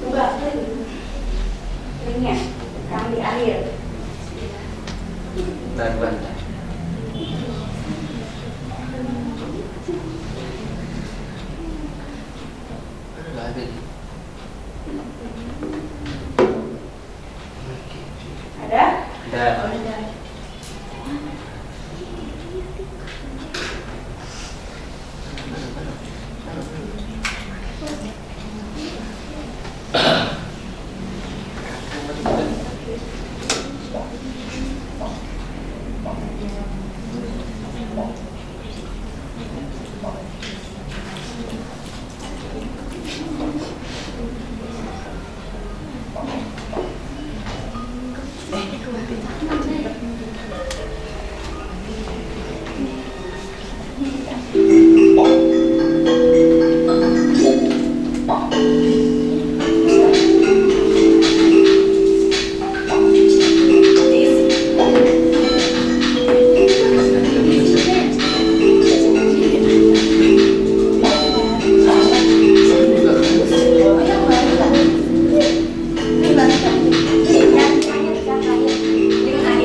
Coba ringnya yang di akhir. Bantuan. Ada? Ada. Yang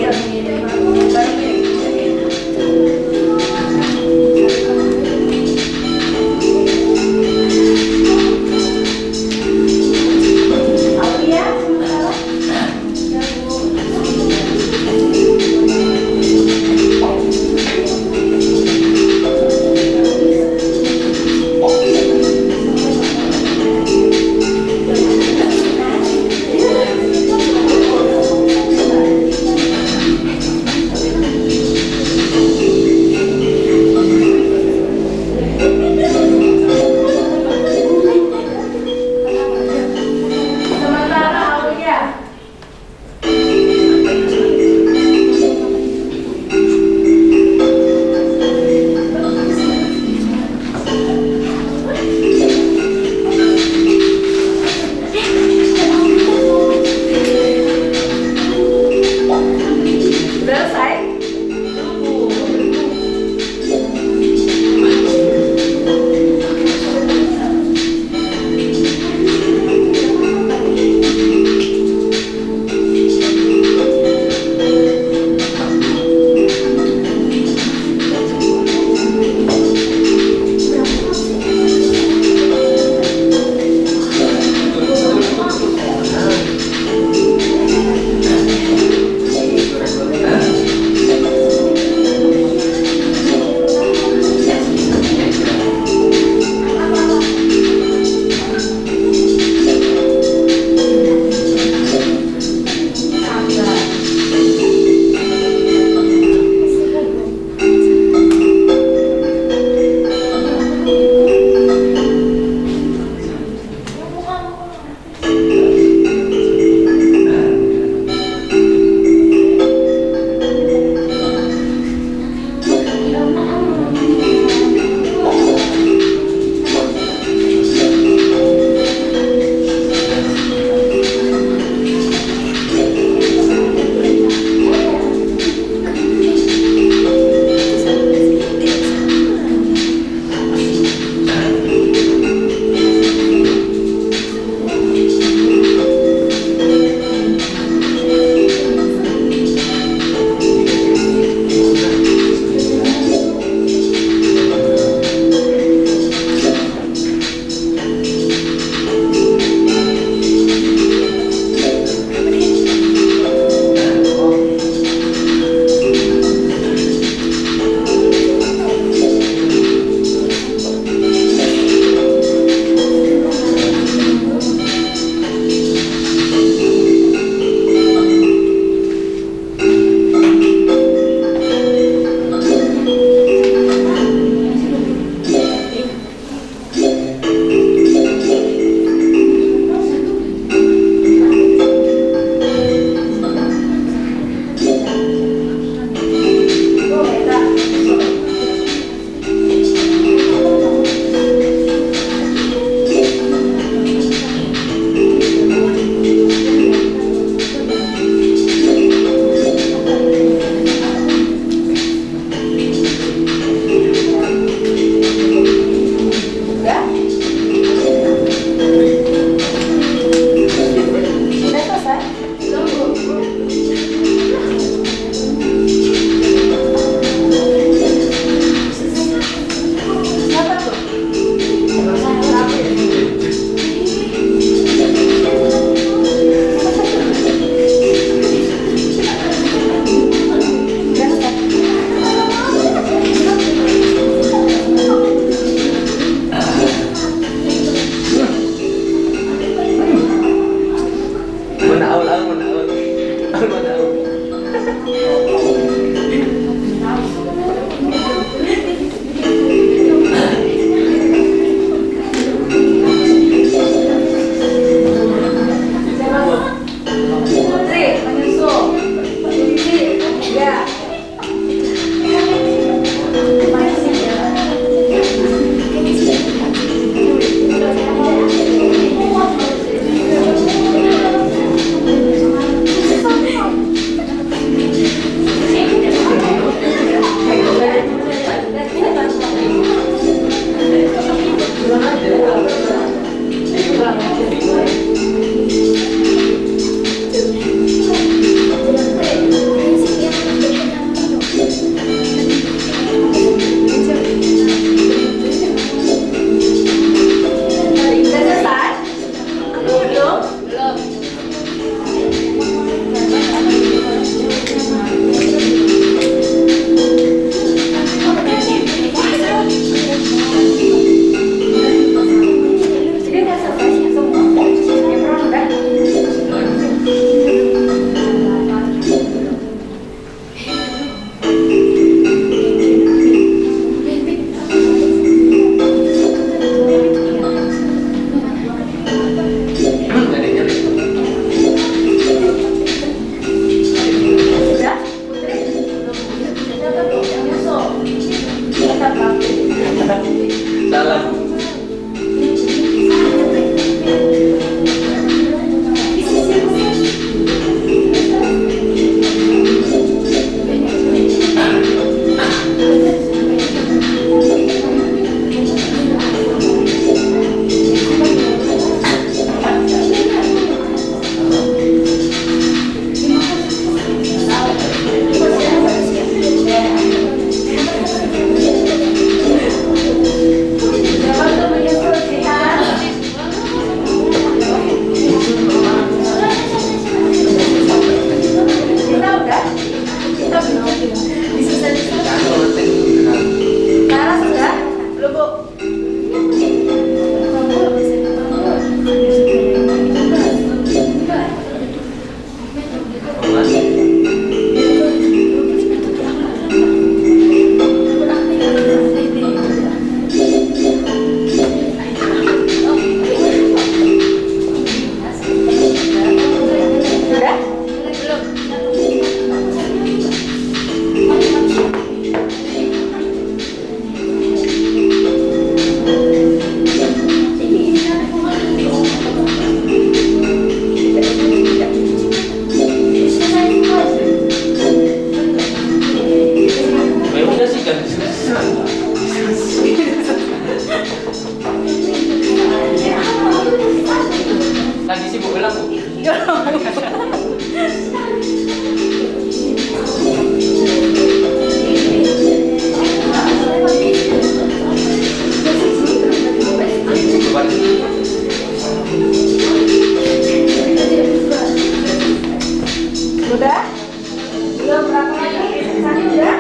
berapa lagi? Sisanya udah?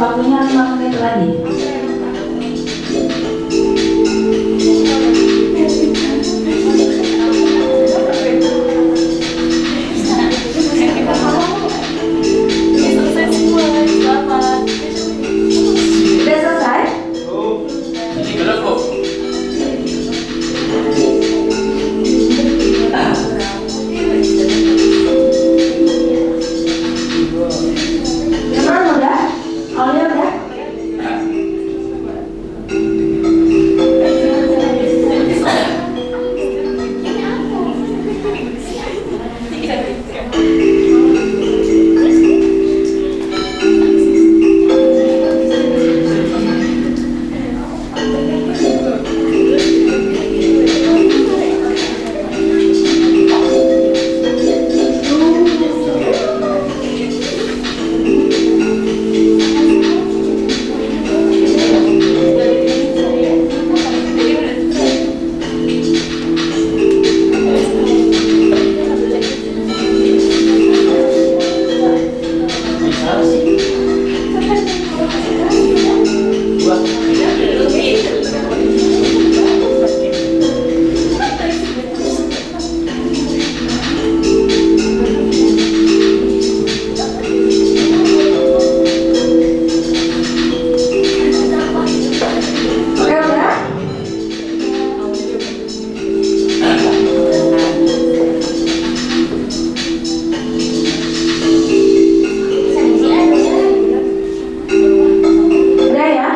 Waktunya 5 menit lagi. Udah selesai? Ini belum kok. Imran udah? Aulia udah? Oke udah? Udah ya?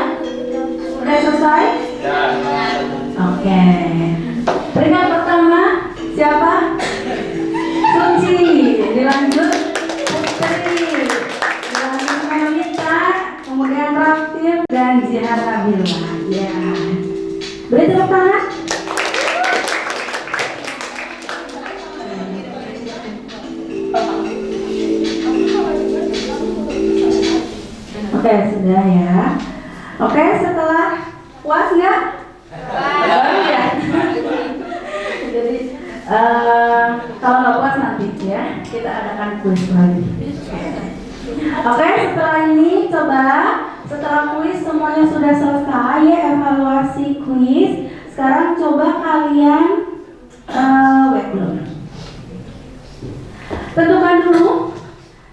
Udah selesai? Oke. Peringkat pertama siapa? Suci. Dilanjut Putri. Dilanjut Melita. Kemudian Rafif dan Zihar Nabila. Ya. Beri tepuk tangan. Oke, sudah ya. Oke, setelah puas nggak? Baru ya. Jadi kalau nggak puas nanti ya kita adakan kuis lagi. Oke, setelah ini coba setelah kuis semuanya sudah selesai ya evaluasi kuis. Sekarang coba kalian wait dulu. Tentukan dulu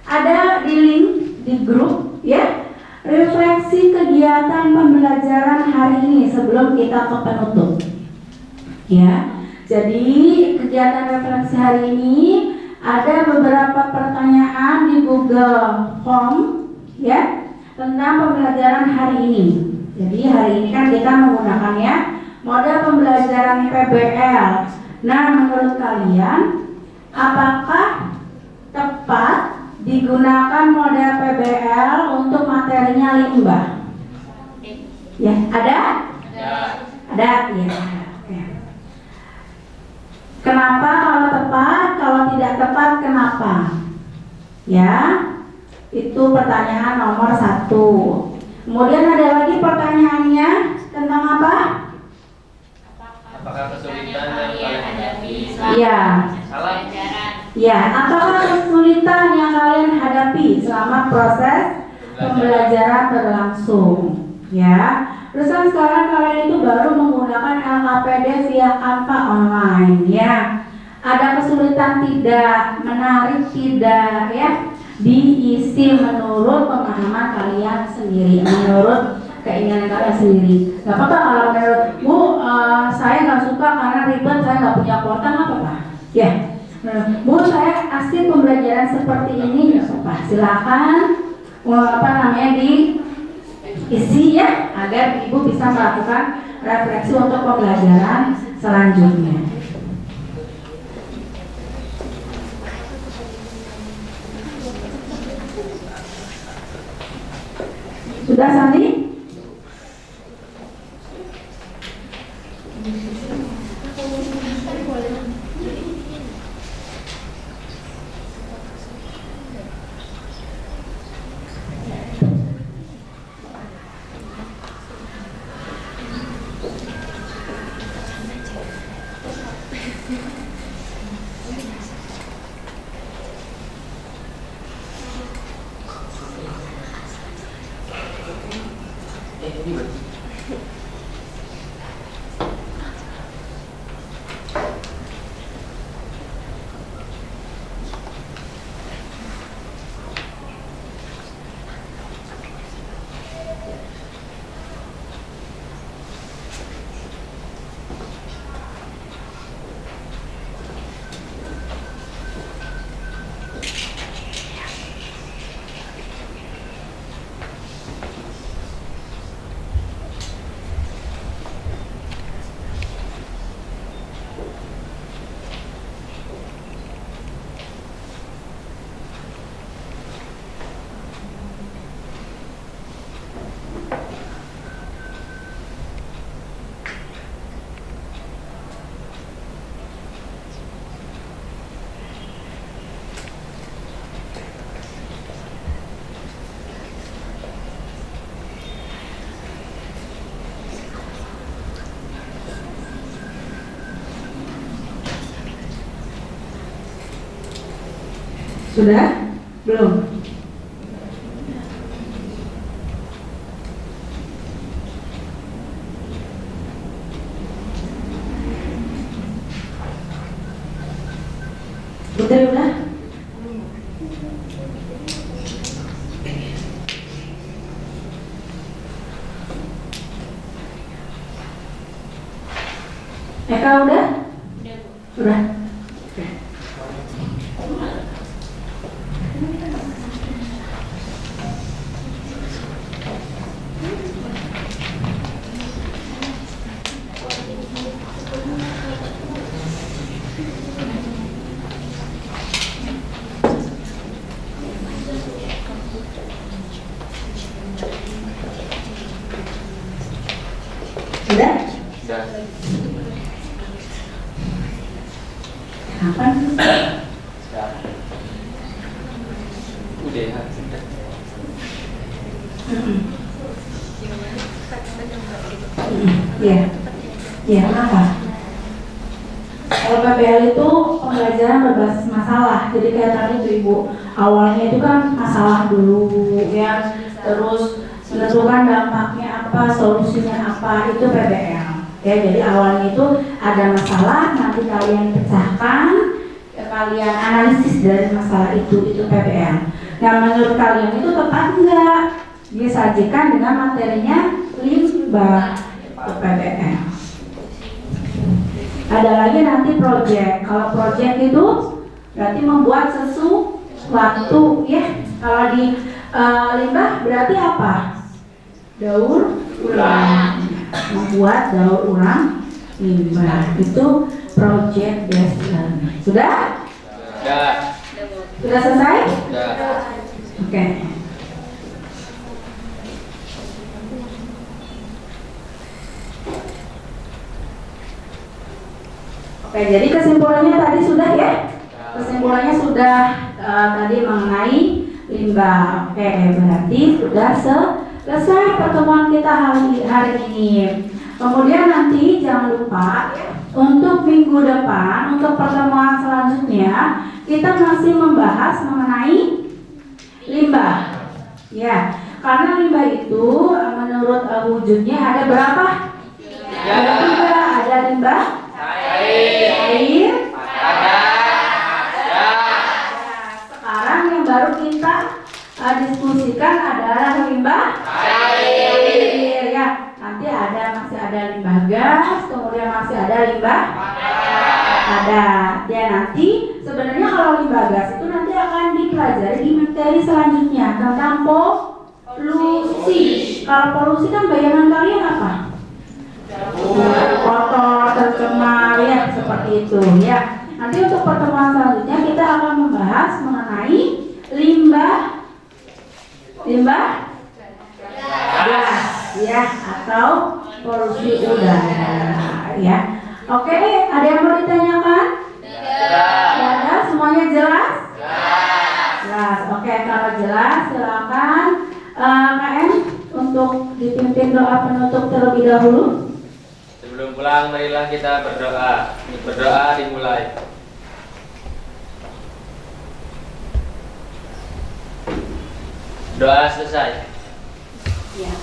ada di link di grup ya. Refleksi kegiatan pembelajaran hari ini sebelum kita ke penutup. Ya. Jadi kegiatan refleksi hari ini ada beberapa pertanyaan di Google Form ya tentang pembelajaran hari ini. Jadi hari ini kan kita menggunakannya model pembelajaran PBL. Nah, menurut kalian apakah tepat digunakan model PBL untuk materinya limbah? Ya, ada? Ada, ya. Oke. Kenapa kalau tepat, kalau tidak tepat kenapa? Ya, itu pertanyaan nomor 1. Kemudian ada lagi pertanyaannya tentang apa? Apakah kesulitan yang kalian hadapi Iya. salah? Ya, apakah kesulitan yang kalian hadapi selama proses pembelajaran berlangsung? Ya, terus kan sekarang kalian itu baru menggunakan LKPD via Canva online, ya. Ada kesulitan tidak, menarik tidak, ya? Diisi menurut pemahaman kalian sendiri, menurut keinginan kalian sendiri. Gak apa-apa kalau menurut Bu, saya nggak suka karena ribet, saya nggak punya kuota, nggak apa-apa. Ya. Bu, saya asik pembelajaran seperti ini, nggak apa-apa. Silakan, isi ya, agar ibu bisa melakukan refleksi untuk pembelajaran selanjutnya. Sudah, Sandi? Sudah? Belum? Putri udah? Eka udah? Udah. Udah? Udah. Kapan? Udah. Iya. Iya, kenapa? Kalau PBL itu pembelajaran berbasis masalah. Jadi kayak tadi tuh Ibu, awalnya itu kan masalah dulu ya, terus menentukan dampaknya apa, solusinya apa, itu PBL. Ya, jadi awalnya itu ada masalah, nanti kalian pecahkan, ya, kalian analisis dari masalah itu PBL. Nah, menurut kalian itu tepat enggak disajikan dengan materinya limbah PBL? Ada lagi nanti project. Kalau project itu berarti membuat sesuatu ya. Kalau di limbah berarti apa? Daur ulang. Membuat daur ulang limbah. Itu project based learning. Sudah? Udah. Sudah selesai? Udah. Oke. Oke, jadi kesimpulannya tadi sudah ya? Kesimpulannya sudah tadi mengenai limbah. Oke, berarti sudah selesai pertemuan kita hari ini. Kemudian nanti jangan lupa untuk minggu depan, untuk pertemuan selanjutnya kita masih membahas mengenai limbah. Ya, karena limbah itu menurut wujudnya ada berapa? Ada tiga, ada limbah air, sekarang yang baru kita diskusikan adalah limbah air ya. Nanti masih ada limbah gas, kemudian masih ada limbah ada. Ya, nanti sebenarnya kalau limbah gas itu nanti akan dipelajari di materi selanjutnya tentang Polusi. Kalau polusi kan bayangan kalian apa? Kotor, tercemar, ya seperti itu ya. Nanti untuk pertemuan selanjutnya kita akan membahas mengenai limbah gas ya atau polusi udara ya. Oke, ada yang mau ditanyakan? Ada, semuanya jelas? Jelas. Oke, kalau jelas silakan KM untuk dipimpin doa penutup terlebih dahulu. Sebelum pulang, marilah kita berdoa. Berdoa dimulai. Doa selesai. Ya.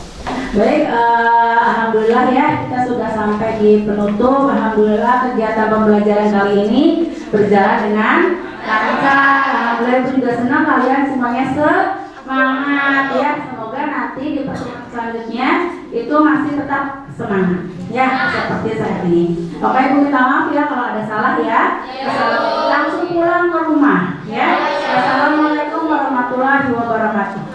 Baik, alhamdulillah ya kita sudah sampai di penutup. Alhamdulillah kegiatan pembelajaran kali ini berjalan dengan lancar. Alhamdulillah itu juga senang kalian semuanya semangat ya. Semoga nanti di pertemuan selanjutnya itu masih tetap semangat ya seperti saat ini. Oke, Ibu minta maaf ya kalau ada salah ya. Langsung pulang ke rumah ya. Assalamualaikum warahmatullahi wabarakatuh.